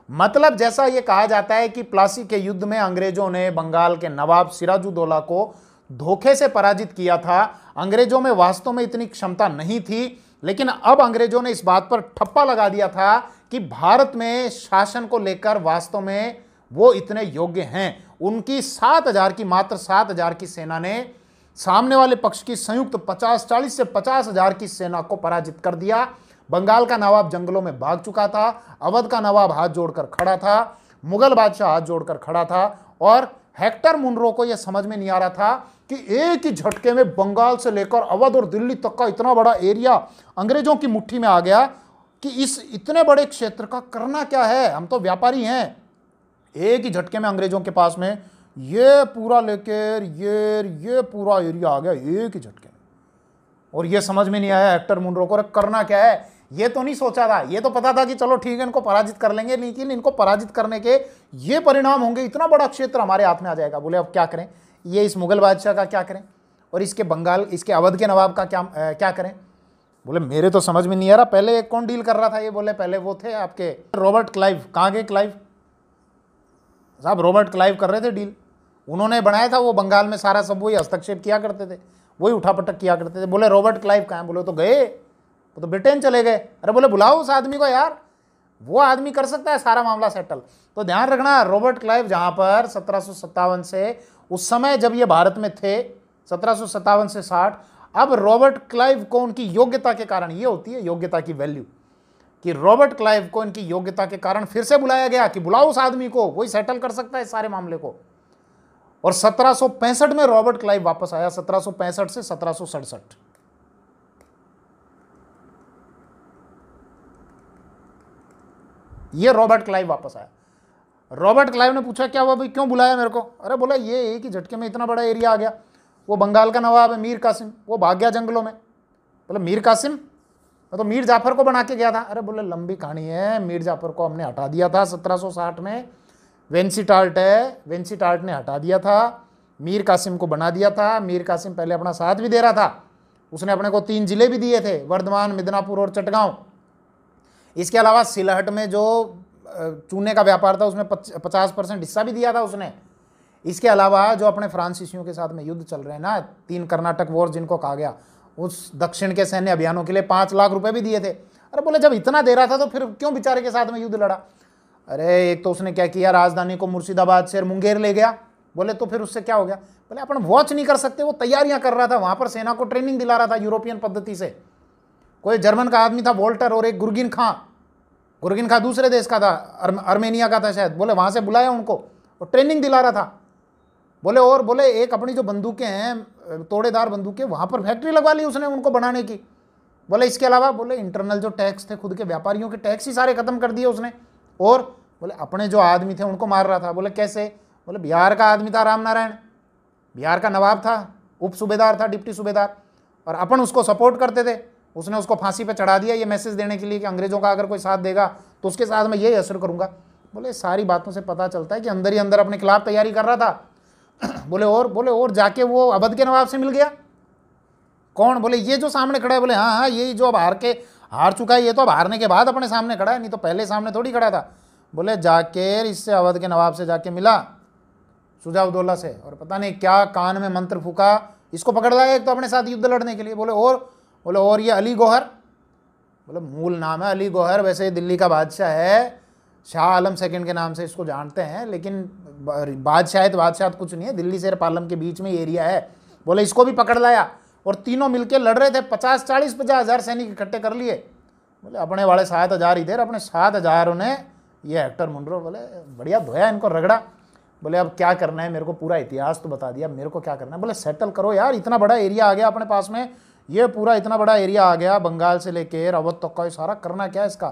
मतलब जैसा यह कहा जाता है कि प्लासी के युद्ध में अंग्रेजों ने बंगाल के नवाब सिराजुद्दौला को धोखे से पराजित किया था। अंग्रेजों में वास्तव में इतनी क्षमता नहीं थी, लेकिन अब अंग्रेजों ने इस बात पर ठप्पा लगा दिया था कि भारत में शासन को लेकर वास्तव में वो इतने योग्य हैं। उनकी 7,000 की, मात्र 7,000 की सेना ने सामने वाले पक्ष की संयुक्त 40 से 50,000 की सेना को पराजित कर दिया। बंगाल का नवाब जंगलों में भाग चुका था, अवध का नवाब हाथ जोड़कर खड़ा था, मुगल बादशाह हाथ जोड़कर खड़ा था, और हेक्टर मुनरो को यह समझ में नहीं आ रहा था कि एक ही झटके में बंगाल से लेकर अवध और दिल्ली तक का इतना बड़ा एरिया अंग्रेजों की मुट्ठी में आ गया कि इस इतने बड़े क्षेत्र का करना क्या है, हम तो व्यापारी हैं। एक ही झटके में अंग्रेजों के पास में ये पूरा लेकर ये पूरा एरिया आ गया एक ही झटके में। और ये समझ में नहीं आया हेक्टर मुनरो को करना क्या है। ये तो नहीं सोचा था, ये तो पता था कि चलो ठीक है इनको पराजित कर लेंगे, लेकिन इनको पराजित करने के ये परिणाम होंगे, इतना बड़ा क्षेत्र हमारे हाथ में आ जाएगा। बोले अब क्या करें, ये इस मुगल बादशाह का क्या करें और इसके बंगाल, इसके अवध के नवाब का क्या करें। बोले मेरे तो समझ में नहीं आ रहा, पहले कौन डील कर रहा था? ये बोले पहले वो थे आपके रॉबर्ट क्लाइव। कहाँ गए क्लाइव साहब? रॉबर्ट क्लाइव कर रहे थे डील, उन्होंने बनाया था। वो बंगाल में सारा सब वही हस्तक्षेप किया करते थे, वही उठापटक किया करते थे। बोले रॉबर्ट क्लाइव कहाँ? बोले तो गए, वो तो ब्रिटेन चले गए। अरे बोले बुलाओ उस आदमी को यार, वो आदमी कर सकता है सारा मामला सेटल। तो ध्यान रखना, रॉबर्ट क्लाइव जहां पर 1757 से, उस समय जब ये भारत में थे 1757 से 60, अब रॉबर्ट क्लाइव को उनकी योग्यता के कारण, ये होती है योग्यता की वैल्यू, कि रॉबर्ट क्लाइव को इनकी योग्यता के कारण फिर से बुलाया गया कि बुलाओ उस आदमी को, वही सेटल कर सकता है सारे मामले को। और 1765 में रॉबर्ट क्लाइव वापस आया, 1765 से 1767। ये रॉबर्ट क्लाइव वापस आया। रॉबर्ट क्लाइव ने पूछा क्या हुआ भाई, क्यों बुलाया मेरे को? अरे बोला ये एक ही झटके में इतना बड़ा एरिया आ गया। वो बंगाल का नवाब है मीर कासिम, वो भाग गया जंगलों में। बोले मीर कासिम, मैं तो मीर जाफर को बना के गया था। अरे बोले लंबी कहानी है, मीर जाफर को हमने हटा दिया था 1760 में, वेंसीटार्ट है, वेंसीटार्ट ने हटा दिया था, मीर कासिम को बना दिया था। मीर कासिम पहले अपना साथ भी दे रहा था, उसने अपने को 3 जिले भी दिए थे, वर्धमान, मिदनापुर और चटगांव। इसके अलावा सिलहट में जो चूने का व्यापार था उसमें 50% हिस्सा भी दिया था उसने। इसके अलावा जो अपने फ्रांसीसियों के साथ में युद्ध चल रहे हैं ना, 3 कर्नाटक वॉर जिनको कहा गया, उस दक्षिण के सैन्य अभियानों के लिए 5 लाख रुपए भी दिए थे। अरे बोले जब इतना दे रहा था तो फिर क्यों बेचारे के साथ में युद्ध लड़ा? अरे एक तो उसने क्या किया, राजधानी को मुर्शिदाबाद से मुंगेर ले गया। बोले तो फिर उससे क्या हो गया? बोले अपन वॉच नहीं कर सकते, वो तैयारियां कर रहा था, वहां पर सेना को ट्रेनिंग दिला रहा था यूरोपियन पद्धति से। कोई जर्मन का आदमी था वोल्टर, और एक गुरगिन खां, गुरगिन खां दूसरे देश का था, अर्मेनिया का था शायद। बोले वहां से बुलाया उनको और ट्रेनिंग दिला रहा था। बोले और बोले एक अपनी जो बंदूकें हैं, तोड़ेदार बंदूकें, वहां पर फैक्ट्री लगवा ली उसने उनको बनाने की। बोले इसके अलावा बोले इंटरनल जो टैक्स थे, खुद के व्यापारियों के टैक्स ही सारे खत्म कर दिए उसने। और बोले अपने जो आदमी थे उनको मार रहा था। बोले कैसे? बोले बिहार का आदमी था राम नारायण, बिहार का नवाब था, उप सूबेदार था, डिप्टी सूबेदार, और अपन उसको सपोर्ट करते थे। उसने उसको फांसी पे चढ़ा दिया ये मैसेज देने के लिए कि अंग्रेजों का अगर कोई साथ देगा तो उसके साथ मैं यही असर करूंगा। बोले सारी बातों से पता चलता है कि अंदर ही अंदर अपने खिलाफ तैयारी कर रहा था। बोले और जाके वो अवध के नवाब से मिल गया। कौन? बोले ये जो सामने खड़ा है। बोले हाँ, यही जो अब हार चुका है, ये तो अब हारने के बाद अपने सामने खड़ा है, नहीं तो पहले सामने थोड़ी खड़ा था। बोले जाके इससे अवध के नवाब से जाके मिला, सुजाउद्दौला से, और पता नहीं क्या कान में मंत्र फूका, इसको पकड़ लाया एक तो अपने साथ युद्ध लड़ने के लिए। बोले और ये अली गौहर, बोले मूल नाम है अली गौहर, वैसे दिल्ली का बादशाह है, शाह आलम सेकंड के नाम से इसको जानते हैं, लेकिन बादशाह कुछ नहीं है, दिल्ली से पालम के बीच में एरिया है। बोले इसको भी पकड़ लाया। और तीनों मिलके लड़ रहे थे, 50,000 सैनिक इकट्ठे कर लिए। बोले अपने वाले 7,000 इधर, अपने 7,000 ने ये हेक्टर मुनरो, बोले बढ़िया धोया इनको, रगड़ा। बोले अब क्या करना है, मेरे को पूरा इतिहास तो बता दिया, मेरे को क्या करना है। बोले सेटल करो यार, इतना बड़ा एरिया आ गया अपने पास में, ये पूरा इतना बड़ा एरिया आ गया, बंगाल से लेके अवध तक का, सारा करना क्या है इसका।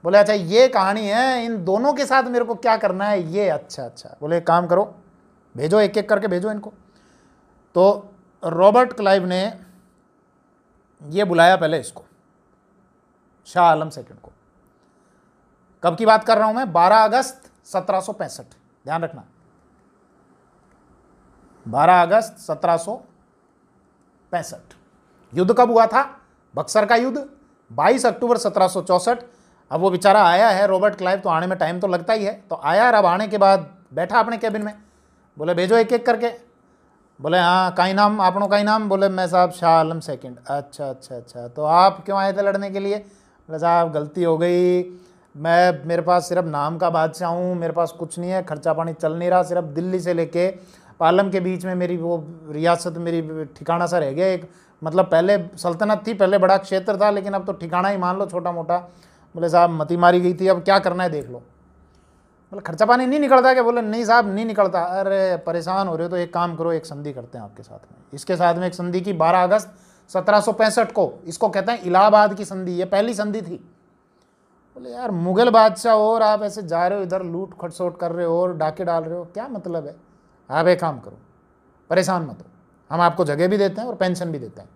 बोले अच्छा ये कहानी है, इन दोनों के साथ मेरे को क्या करना है ये। अच्छा बोले एक काम करो, भेजो एक एक करके भेजो इनको। तो रॉबर्ट क्लाइव ने ये बुलाया पहले इसको, शाह आलम सेकंड को। कब की बात कर रहा हूं मैं, 12 अगस्त 1765, ध्यान रखना 12 अगस्त 1765। युद्ध कब हुआ था, बक्सर का युद्ध 22 अक्टूबर 1764। अब वो बेचारा आया है रॉबर्ट क्लाइव, तो आने में टाइम तो लगता ही है, तो आया। अब आने के बाद बैठा अपने केबिन में, बोले भेजो एक एक करके। बोले हाँ का ही नाम, आपनों का ही नाम। बोले मैं साहब शाह आलम सेकंड। अच्छा तो आप क्यों आए थे लड़ने के लिए। बोले साहब गलती हो गई, मेरे पास सिर्फ नाम का बादशाह हूँ, मेरे पास कुछ नहीं है, खर्चा पानी चल नहीं रहा, सिर्फ दिल्ली से लेके पालम के बीच में मेरी वो रियासत, मेरी ठिकाना सा रह गया एक, मतलब पहले सल्तनत थी, पहले बड़ा क्षेत्र था, लेकिन अब तो ठिकाना ही मान लो छोटा मोटा। बोले साहब मती मारी गई थी, अब क्या करना है देख लो। बोले खर्चा पानी नहीं निकलता क्या। बोले नहीं साहब नहीं निकलता। अरे परेशान हो रहे हो तो एक काम करो, एक संधि करते हैं आपके साथ में। इसके साथ में एक संधि की 12 अगस्त 1765 को, इसको कहते हैं इलाहाबाद की संधि, ये पहली संधि थी। बोले यार मुगल बादशाह और आप ऐसे जा रहे हो इधर, लूट खटसोट कर रहे हो और डाके डाल रहे हो, क्या मतलब है। आप एक काम करो, परेशान मत हो, हम आपको जगह भी देते हैं और पेंशन भी देते हैं।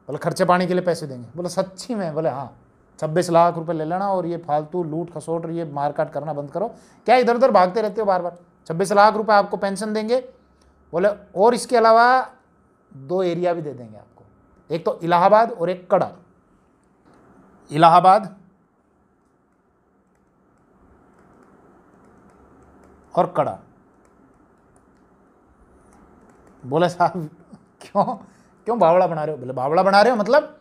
बोले खर्चे पानी के लिए पैसे देंगे। बोले सच्ची में। बोले हाँ 26 लाख रुपए ले लेना, और ये फालतू लूट खसोट ये मारकाट करना बंद करो, क्या इधर उधर भागते रहते हो बार बार। 26 लाख रुपए आपको पेंशन देंगे। बोले और इसके अलावा 2 एरिया भी दे देंगे आपको, एक तो इलाहाबाद और एक कड़ा। इलाहाबाद और कड़ा। बोले साहब क्यों बावड़ा बना रहे हो। बोले बावड़ा बना रहे हो मतलब।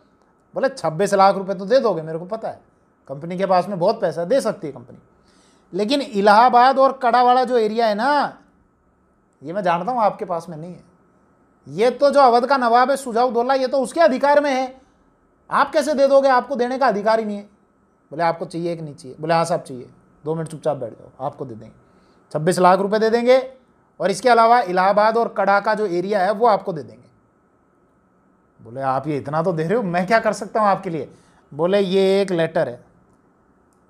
बोले 26 लाख रुपए तो दे दोगे, मेरे को पता है कंपनी के पास में बहुत पैसा दे सकती है कंपनी, लेकिन इलाहाबाद और कड़ा वाला जो एरिया है ना, ये मैं जानता हूं आपके पास में नहीं है, ये तो जो अवध का नवाब है सुजाउद्दौला, ये तो उसके अधिकार में है, आप कैसे दे दोगे, आपको देने का अधिकार ही नहीं है। बोले आपको चाहिए कि नहीं चाहिए। बोले हाँ साहब चाहिए। 2 मिनट चुपचाप बैठ जाओ, आपको दे देंगे 26 लाख रुपए दे देंगे, और इसके अलावा इलाहाबाद और कड़ा का जो एरिया है वो आपको दे देंगे। बोले आप ये इतना तो दे रहे हो, मैं क्या कर सकता हूं आपके लिए। बोले ये एक लेटर है,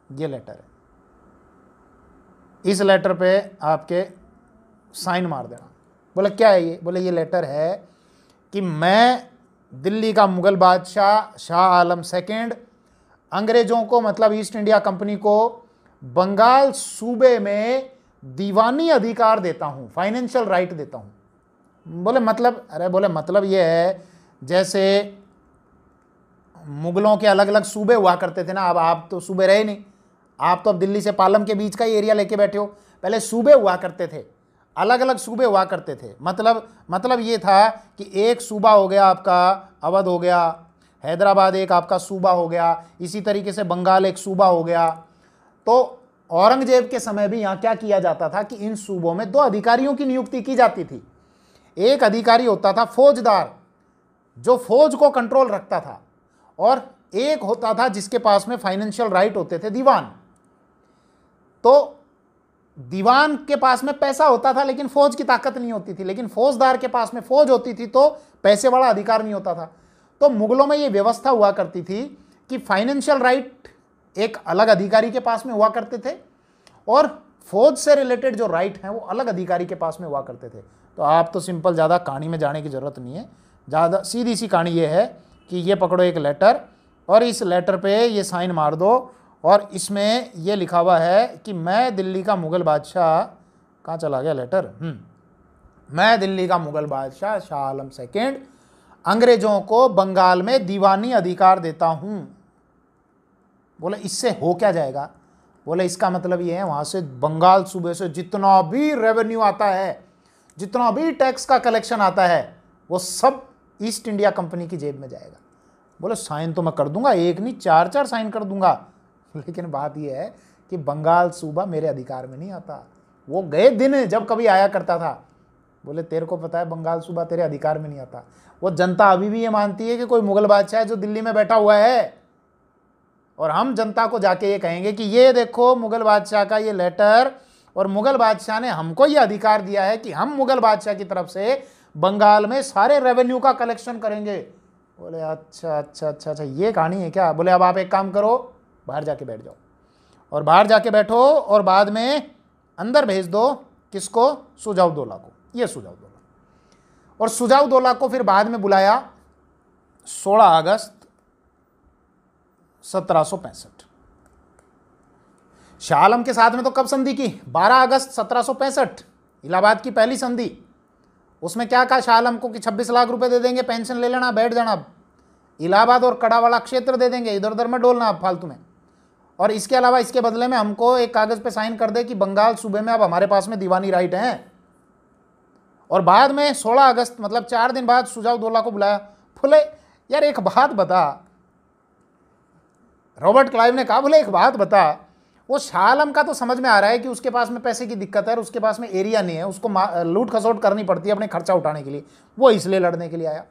ये लेटर है, इस लेटर पे आपके साइन मार देना। बोले क्या है ये। बोले ये लेटर है कि मैं दिल्ली का मुगल बादशाह शाह आलम सेकंड अंग्रेजों को, मतलब ईस्ट इंडिया कंपनी को, बंगाल सूबे में दीवानी अधिकार देता हूं, फाइनेंशियल राइट देता हूं। बोले मतलब। अरे बोले मतलब ये है जैसे मुगलों के अलग अलग सूबे हुआ करते थे ना, अब आप तो सूबे रहे नहीं, आप तो अब दिल्ली से पालम के बीच का ही एरिया लेके बैठे हो। पहले सूबे हुआ करते थे, अलग अलग सूबे हुआ करते थे। मतलब ये था कि एक सूबा हो गया आपका अवध हो गया, हैदराबाद एक आपका सूबा हो गया, इसी तरीके से बंगाल एक सूबा हो गया। तो औरंगजेब के समय भी यहाँ क्या किया जाता था कि इन सूबों में 2 अधिकारियों की नियुक्ति की जाती थी। एक अधिकारी होता था फौजदार, जो फौज को कंट्रोल रखता था, और एक होता था जिसके पास में फाइनेंशियल राइट होते थे, दीवान। तो दीवान के पास में पैसा होता था लेकिन फौज की ताकत नहीं होती थी, लेकिन फौजदार के पास में फौज होती थी तो पैसे वाला अधिकार नहीं होता था। तो मुगलों में यह व्यवस्था हुआ करती थी कि फाइनेंशियल राइट एक अलग अधिकारी के पास में हुआ करते थे, और फौज से रिलेटेड जो राइट हैं वो अलग अधिकारी के पास में हुआ करते थे। तो आप तो सिंपल, ज़्यादा कहानी में जाने की ज़रूरत नहीं है, ज़्यादा सीधी सी कहानी ये है कि ये पकड़ो एक लेटर, और इस लेटर पे ये साइन मार दो, और इसमें ये लिखा हुआ है कि मैं दिल्ली का मुगल बादशाह, कहाँ चला गया लेटर, मैं दिल्ली का मुगल बादशाह शाह आलम सेकंड अंग्रेजों को बंगाल में दीवानी अधिकार देता हूँ। बोले इससे हो क्या जाएगा। बोले इसका मतलब ये है वहाँ से बंगाल सूबे से जितना भी रेवेन्यू आता है, जितना भी टैक्स का कलेक्शन आता है, वो सब ईस्ट इंडिया कंपनी की जेब में जाएगा। बोले साइन तो मैं कर दूंगा, एक नहीं 4-4 साइन कर दूंगा, लेकिन बात यह है कि बंगाल सूबा मेरे अधिकार में नहीं आता। वो गए दिन जब कभी आया करता था, बोले तेरे को पता है बंगाल सूबा तेरे अधिकार में नहीं आता। वो जनता अभी भी ये मानती है कि कोई मुगल बादशाह है जो दिल्ली में बैठा हुआ है, और हम जनता को जाके ये कहेंगे कि ये देखो मुगल बादशाह का ये लेटर, और मुगल बादशाह ने हमको ये अधिकार दिया है कि हम मुगल बादशाह की तरफ से बंगाल में सारे रेवेन्यू का कलेक्शन करेंगे। बोले अच्छा अच्छा अच्छा अच्छा, ये कहानी है क्या? बोले अब आप एक काम करो, बाहर जाके बैठ जाओ, और बाहर जाके बैठो, और बाद में अंदर भेज दो किसको? सुजाउद्दौला को। ये सुजाउद्दौला, और सुजाउद्दौला को फिर बाद में बुलाया 16 अगस्त 1765। शाह आलम के साथ में तो कब संधि की? 12 अगस्त 1765, इलाहाबाद की पहली संधि। उसमें क्या कहा शाह आलम को कि 26 लाख रुपए दे देंगे, पेंशन ले लेना, बैठ जाना, अब इलाहाबाद और कड़ा वाला क्षेत्र दे देंगे, इधर उधर में डोलना अब फालतू में, और इसके अलावा इसके बदले में हमको एक कागज पे साइन कर दे कि बंगाल सूबे में अब हमारे पास में दीवानी राइट है। और बाद में 16 अगस्त मतलब 4 दिन बाद सुजाउद्दौला को बुलाया। बोले यार एक बात बता, रॉबर्ट क्लाइव ने कहा, बोले एक बात बता, वो शाह आलम का तो समझ में आ रहा है कि उसके पास में पैसे की दिक्कत है और उसके पास में एरिया नहीं है, उसको लूट खसोट करनी पड़ती है अपने खर्चा उठाने के लिए, वो इसलिए लड़ने के लिए आया।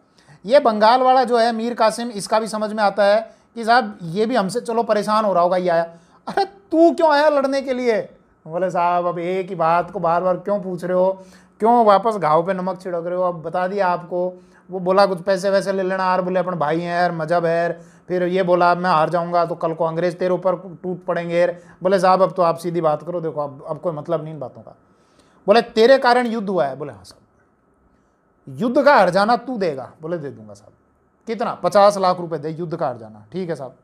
ये बंगाल वाला जो है मीर कासिम, इसका भी समझ में आता है कि साहब ये भी हमसे चलो परेशान हो रहा होगा, ये आया। अरे तू क्यों आया लड़ने के लिए? बोले साहब अब एक ही बात को बार बार क्यों पूछ रहे हो, क्यों वापस घाव पे नमक छिड़क रहे हो? अब बता दिया आपको। वो बोला कुछ पैसे वैसे ले लेना यार, बोले अपन भाई हैं यार, मजहब है यार। फिर ये बोला मैं हार जाऊंगा तो कल को अंग्रेज तेरे ऊपर टूट पड़ेंगे यार। बोले साहब अब तो आप सीधी बात करो, देखो अब कोई मतलब नहीं इन बातों का। बोले तेरे कारण युद्ध हुआ है? बोले हाँ साहब। युद्ध का हर जाना तू देगा? बोले दे दूंगा साहब। कितना? 50 लाख रुपए दे युद्ध का हर जाना। ठीक है साहब।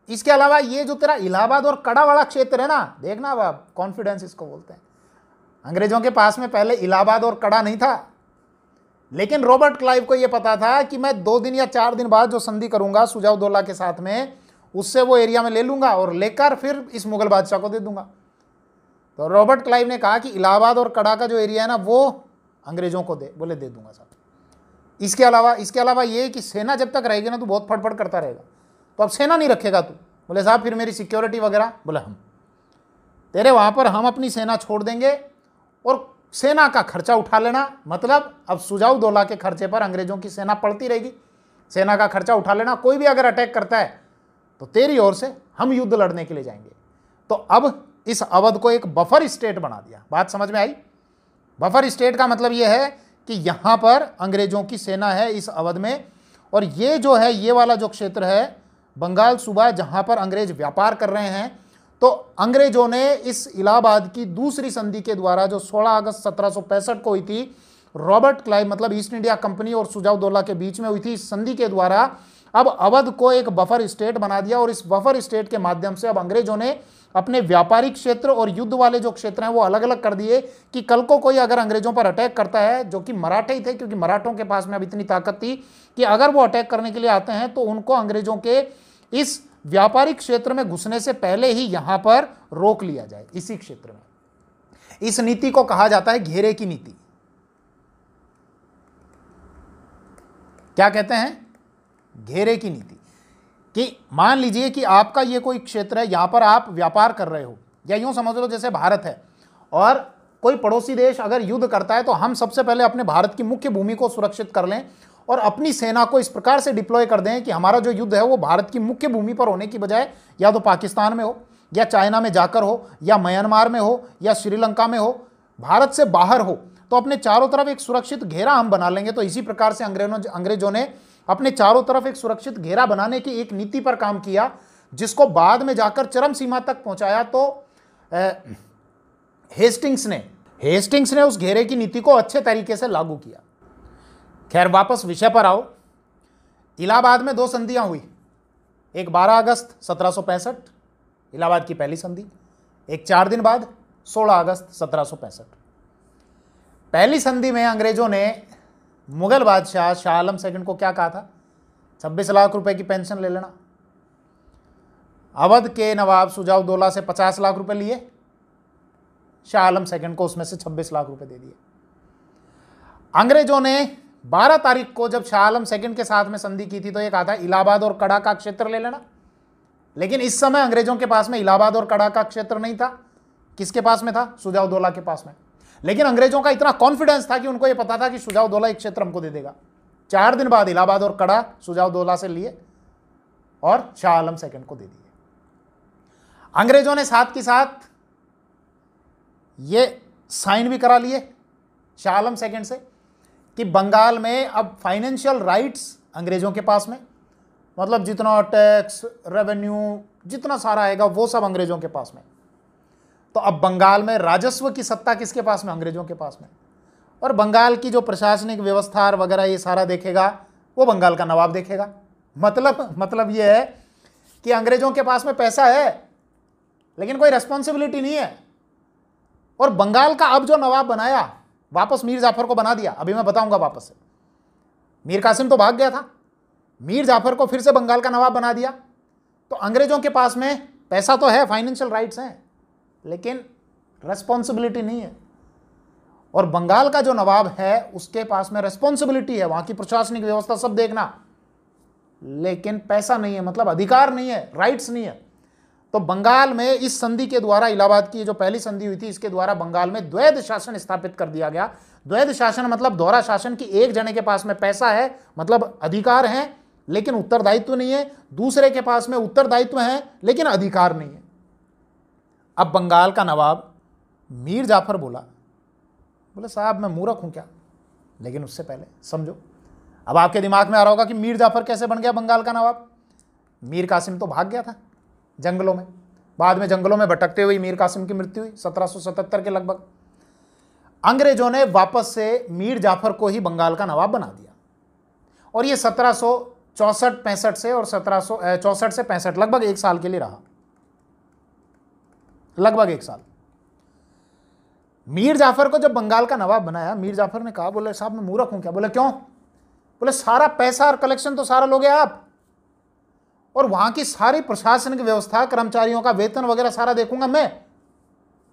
इसके अलावा ये जो तेरा इलाहाबाद और कड़ा वाला क्षेत्र है ना, देखना अब आप, कॉन्फिडेंस इसको बोलते हैं। अंग्रेजों के पास में पहले इलाहाबाद और कड़ा नहीं था, लेकिन रॉबर्ट क्लाइव को यह पता था कि मैं 2 दिन या 4 दिन बाद जो संधि करूंगा सुजाउद्दौला के साथ में, उससे वो एरिया में ले लूंगा और लेकर फिर इस मुगल बादशाह को दे दूंगा। तो रॉबर्ट क्लाइव ने कहा कि इलाहाबाद और कड़ा का जो एरिया है ना वो अंग्रेजों को दे। बोले दे दूंगा साहब। इसके अलावा ये कि सेना जब तक रहेगी ना तू बहुत फटफट करता रहेगा, तो अब सेना नहीं रखेगा तू? बोले साहब फिर मेरी सिक्योरिटी वगैरह? बोले हम तेरे वहां पर हम अपनी सेना छोड़ देंगे और सेना का खर्चा उठा लेना। मतलब अब सुजाउद्दौला के खर्चे पर अंग्रेजों की सेना पड़ती रहेगी, सेना का खर्चा उठा लेना। कोई भी अगर अटैक करता है तो तेरी ओर से हम युद्ध लड़ने के लिए जाएंगे। तो अब इस अवध को एक बफर स्टेट बना दिया। बात समझ में आई? बफर स्टेट का मतलब यह है कि यहां पर अंग्रेजों की सेना है इस अवध में, और ये जो है ये वाला जो क्षेत्र है बंगाल सूबा, जहां पर अंग्रेज व्यापार कर रहे हैं। तो अंग्रेजों ने इस इलाहाबाद की दूसरी संधि के द्वारा जो 16 अगस्त 1765 को हुई थी, रॉबर्ट क्लाइव मतलब ईस्ट इंडिया कंपनी और सुजाउद्दौला के बीच में हुई थी, इस संधि के द्वारा अब अवध को एक बफर स्टेट बना दिया। और इस बफर स्टेट के माध्यम से अब अंग्रेजों ने अपने व्यापारिक क्षेत्र और युद्ध वाले जो क्षेत्र हैं वो अलग अलग कर दिए कि कल को कोई अगर अंग्रेजों पर अटैक करता है, जो कि मराठे ही थे, क्योंकि मराठों के पास में अब इतनी ताकत थी कि अगर वो अटैक करने के लिए आते हैं तो उनको अंग्रेजों के इस व्यापारिक क्षेत्र में घुसने से पहले ही यहां पर रोक लिया जाए, इसी क्षेत्र में। इस नीति को कहा जाता है घेरे की नीति। क्या कहते हैं? घेरे की नीति। कि मान लीजिए कि आपका ये कोई क्षेत्र है, यहां पर आप व्यापार कर रहे हो, या यूं समझ लो जैसे भारत है और कोई पड़ोसी देश अगर युद्ध करता है तो हम सबसे पहले अपने भारत की मुख्य भूमि को सुरक्षित कर लें और अपनी सेना को इस प्रकार से डिप्लॉय कर दें कि हमारा जो युद्ध है वो भारत की मुख्य भूमि पर होने की बजाय या तो पाकिस्तान में हो, या चाइना में जाकर हो, या म्यांमार में हो, या श्रीलंका में हो, भारत से बाहर हो। तो अपने चारों तरफ एक सुरक्षित घेरा हम बना लेंगे। तो इसी प्रकार से अंग्रेजों ने अपने चारों तरफ एक सुरक्षित घेरा बनाने की एक नीति पर काम किया, जिसको बाद में जाकर चरम सीमा तक पहुंचाया। तो हेस्टिंग्स ने उस घेरे की नीति को अच्छे तरीके से लागू किया। खैर वापस विषय पर आओ। इलाहाबाद में 2 संधियां हुई, एक 12 अगस्त 1765 इलाहाबाद की पहली संधि, एक 4 दिन बाद 16 अगस्त 1765। पहली संधि में अंग्रेजों ने मुगल बादशाह शाह आलम सेकंड को क्या कहा था? 26 लाख रुपए की पेंशन ले लेना। अवध के नवाब सुजाउद्दौला से 50 लाख रुपए लिए, शाह आलम सेकंड को उसमें से 26 लाख रुपए दे दिए। अंग्रेजों ने 12 तारीख को जब शाह आलम सेकंड के साथ में संधि की थी तो ये कहा था इलाहाबाद और कड़ा का क्षेत्र ले लेना। लेकिन इस समय अंग्रेजों के पास में इलाहाबाद और कड़ा का क्षेत्र नहीं था। किसके पास में था? सुजाउद्दौला के पास में। लेकिन अंग्रेजों का इतना कॉन्फिडेंस था कि उनको यह पता था कि सुजाउद्दौला एक क्षेत्र हमको दे देगा। 4 दिन बाद इलाहाबाद और कड़ा सुजाउद्दौला से लिए और शाह आलम सेकंड को दे दिए। अंग्रेजों ने साथ के साथ ये साइन भी करा लिए शाह आलम सेकंड से कि बंगाल में अब फाइनेंशियल राइट्स अंग्रेजों के पास में, मतलब जितना टैक्स, रेवेन्यू, जितना सारा आएगा वो सब अंग्रेजों के पास में। तो अब बंगाल में राजस्व की सत्ता किसके पास में? अंग्रेजों के पास में। और बंगाल की जो प्रशासनिक व्यवस्था वगैरह ये सारा देखेगा वो बंगाल का नवाब देखेगा। मतलब ये है कि अंग्रेजों के पास में पैसा है लेकिन कोई रेस्पॉन्सिबिलिटी नहीं है। और बंगाल का अब जो नवाब बनाया, वापस मीर जाफर को बना दिया। अभी मैं बताऊंगा वापस से। मीर कासिम तो भाग गया था, मीर जाफर को फिर से बंगाल का नवाब बना दिया। तो अंग्रेजों के पास में पैसा तो है, फाइनेंशियल राइट्स हैं, लेकिन रेस्पॉन्सिबिलिटी नहीं है। और बंगाल का जो नवाब है उसके पास में रेस्पॉन्सिबिलिटी है, वहां की प्रशासनिक व्यवस्था सब देखना, लेकिन पैसा नहीं है, मतलब अधिकार नहीं है, राइट्स नहीं है। तो बंगाल में इस संधि के द्वारा, इलाहाबाद की जो पहली संधि हुई थी, इसके द्वारा बंगाल में द्वैध शासन स्थापित कर दिया गया। द्वैध शासन मतलब दोहरा शासन की एक जने के पास में पैसा है, मतलब अधिकार है लेकिन उत्तरदायित्व नहीं है, दूसरे के पास में उत्तरदायित्व है लेकिन अधिकार नहीं है। अब बंगाल का नवाब मीर जाफर बोले साहब मैं मूर्ख हूं क्या? लेकिन उससे पहले समझो, अब आपके दिमाग में आ रहा होगा कि मीर जाफर कैसे बन गया बंगाल का नवाब? मीर कासिम तो भाग गया था जंगलों में, बाद में जंगलों में भटकते हुए मीर कासिम की मृत्यु हुई 1777 के लगभग। अंग्रेजों ने वापस से मीर जाफर को ही बंगाल का नवाब बना दिया और ये 1764-65 से और 1764 से 65 लगभग 1 साल के लिए रहा, लगभग 1 साल। मीर जाफर को जब बंगाल का नवाब बनाया, मीर जाफर ने कहा, बोले साहब मैं मूर्ख हूं क्या? बोले क्यों? बोले सारा पैसा और कलेक्शन तो सारा लोगे आप, और वहां की सारी प्रशासनिक व्यवस्था, कर्मचारियों का वेतन वगैरह सारा देखूंगा मैं।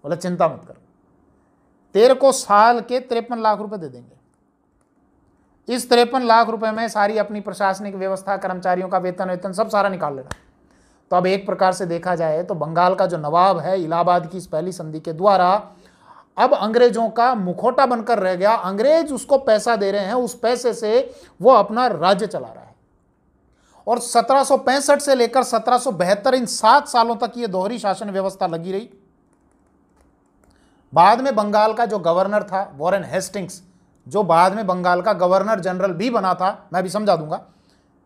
बोले चिंता मत कर, तेरे को साल के 53 लाख रुपए दे देंगे। इस 53 लाख रुपए में सारी अपनी प्रशासनिक व्यवस्था, कर्मचारियों का वेतन सब सारा निकाल लेना। तो अब एक प्रकार से देखा जाए तो बंगाल का जो नवाब है, इलाहाबाद की इस पहली संधि के द्वारा अब अंग्रेजों का मुखौटा बनकर रह गया। अंग्रेज उसको पैसा दे रहे हैं, उस पैसे से वो अपना राज्य चला रहा है। और 1765 से लेकर 1772 इन 7 सालों तक ये दोहरी शासन व्यवस्था लगी रही। बाद में बंगाल का जो गवर्नर था वॉरेन हेस्टिंग्स, जो बाद में बंगाल का गवर्नर जनरल भी बना था, मैं भी समझा दूंगा,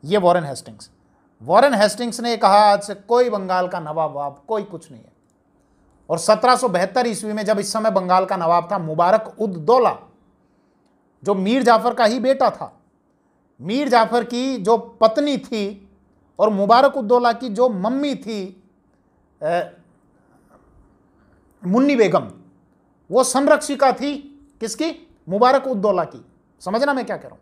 ये वॉरेन हेस्टिंग्स ने कहा आज से कोई बंगाल का नवाब वाब कोई कुछ नहीं है। और 1772 ईस्वी में जब इस समय बंगाल का नवाब था मुबारक उद दौला, जो मीर जाफर का ही बेटा था, मीर जाफर की जो पत्नी थी और मुबारक उद दौला की जो मम्मी थी मुन्नी बेगम, वो संरक्षिका थी किसकी? मुबारक उद दौला की। समझना मैं क्या कह रहा हूं।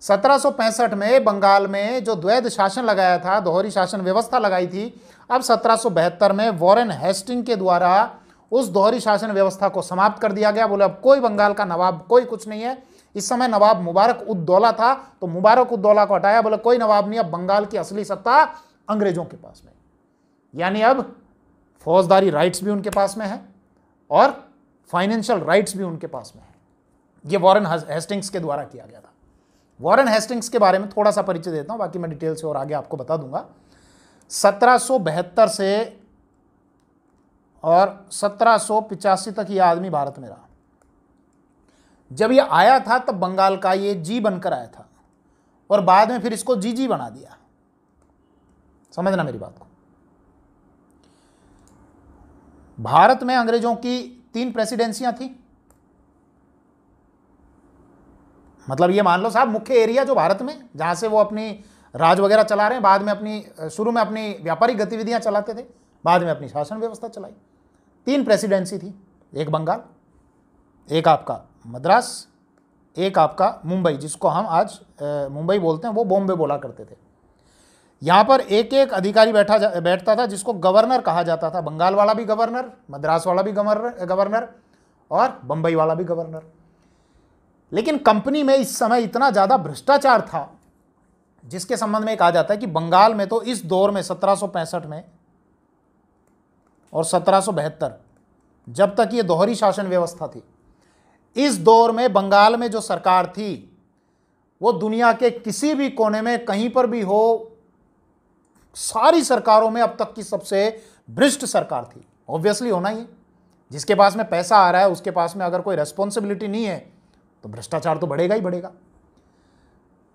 1765 में बंगाल में जो द्वैध शासन लगाया था, दोहरी शासन व्यवस्था लगाई थी, अब 1772 में वॉरेन हेस्टिंग के द्वारा उस दोहरी शासन व्यवस्था को समाप्त कर दिया गया। बोले अब कोई बंगाल का नवाब कोई कुछ नहीं है। इस समय नवाब मुबारक उद दौला था, तो मुबारक उद दौला को हटाया, बोले कोई नवाब नहीं, अब बंगाल की असली सत्ता अंग्रेजों के पास में। यानी अब फौजदारी राइट्स भी उनके पास में है और फाइनेंशियल राइट्स भी उनके पास में है। यह वॉरेन हेस्टिंग्स के द्वारा किया गया था। वॉरेन हेस्टिंग्स के बारे में थोड़ा सा परिचय देता हूं, बाकी मैं डिटेल से और आगे आपको बता दूंगा। 1772 से और 1785 तक यह आदमी भारत में रहा। जब यह आया था तब बंगाल का ये जी बनकर आया था और बाद में फिर इसको जी बना दिया। समझना मेरी बात को। भारत में अंग्रेजों की 3 प्रेसिडेंसियां थी। मतलब ये मान लो साहब, मुख्य एरिया जो भारत में जहां से वो अपनी राज वगैरह चला रहे हैं, बाद में अपनी शुरू में अपनी व्यापारिक गतिविधियां चलाते थे, बाद में अपनी शासन व्यवस्था चलाई। 3 प्रेसिडेंसी थी, एक बंगाल, एक आपका मद्रास, एक आपका मुंबई, जिसको हम आज मुंबई बोलते हैं, वो बॉम्बे बोला करते थे। यहाँ पर एक एक अधिकारी बैठता था जिसको गवर्नर कहा जाता था। बंगाल वाला भी गवर्नर, मद्रास वाला भी गवर्नर और बंबई वाला भी गवर्नर। लेकिन कंपनी में इस समय इतना ज़्यादा भ्रष्टाचार था, जिसके संबंध में कहा जाता है कि बंगाल में तो इस दौर में 1765 में और 1772 जब तक ये दोहरी शासन व्यवस्था थी। इस दौर में बंगाल में जो सरकार थी वो दुनिया के किसी भी कोने में कहीं पर भी हो, सारी सरकारों में अब तक की सबसे भ्रष्ट सरकार थी। ऑब्वियसली होना ही है, जिसके पास में पैसा आ रहा है उसके पास में अगर कोई रेस्पॉन्सिबिलिटी नहीं है तो भ्रष्टाचार तो बढ़ेगा ही बढ़ेगा।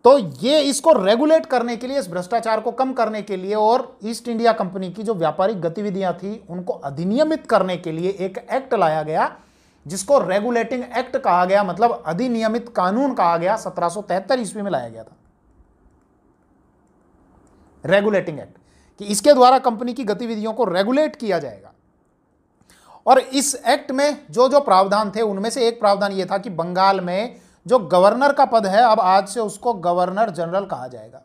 तो ये इसको रेगुलेट करने के लिए, इस भ्रष्टाचार को कम करने के लिए और ईस्ट इंडिया कंपनी की जो व्यापारिक गतिविधियां थी उनको अधिनियमित करने के लिए एक एक्ट लाया गया जिसको रेगुलेटिंग एक्ट कहा गया, मतलब अधिनियमित कानून कहा गया। 1773 ईस्वी में लाया गया था रेगुलेटिंग एक्ट, कि इसके द्वारा कंपनी की गतिविधियों को रेगुलेट किया जाएगा। और इस एक्ट में जो जो प्रावधान थे उनमें से एक प्रावधान यह था कि बंगाल में जो गवर्नर का पद है अब आज से उसको गवर्नर जनरल कहा जाएगा।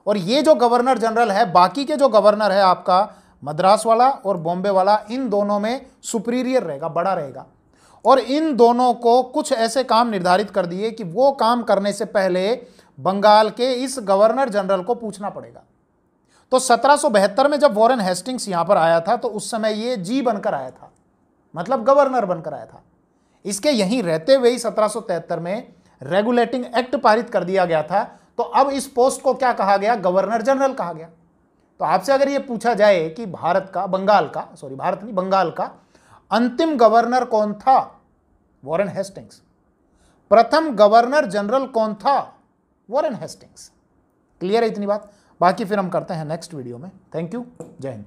और ये जो गवर्नर जनरल है, बाकी के जो गवर्नर है आपका मद्रास वाला और बॉम्बे वाला, इन दोनों में सुपीरियर रहेगा, बड़ा रहेगा। और इन दोनों को कुछ ऐसे काम निर्धारित कर दिए कि वो काम करने से पहले बंगाल के इस गवर्नर जनरल को पूछना पड़ेगा। तो 1772 में जब वॉरेन हेस्टिंग्स यहां पर आया था तो उस समय ये जी बनकर आया था, मतलब गवर्नर बनकर आया था। इसके यहीं रहते हुए ही 1773 में रेगुलेटिंग एक्ट पारित कर दिया गया था। तो अब इस पोस्ट को क्या कहा गया? गवर्नर जनरल कहा गया। तो आपसे अगर यह पूछा जाए कि भारत नहीं, बंगाल का अंतिम गवर्नर कौन था? Warren Hastings. प्रथम गवर्नर जनरल कौन था? Warren Hastings. क्लियर है इतनी बात? बाकी फिर हम करते हैं नेक्स्ट वीडियो में। थैंक यू, जय हिंद।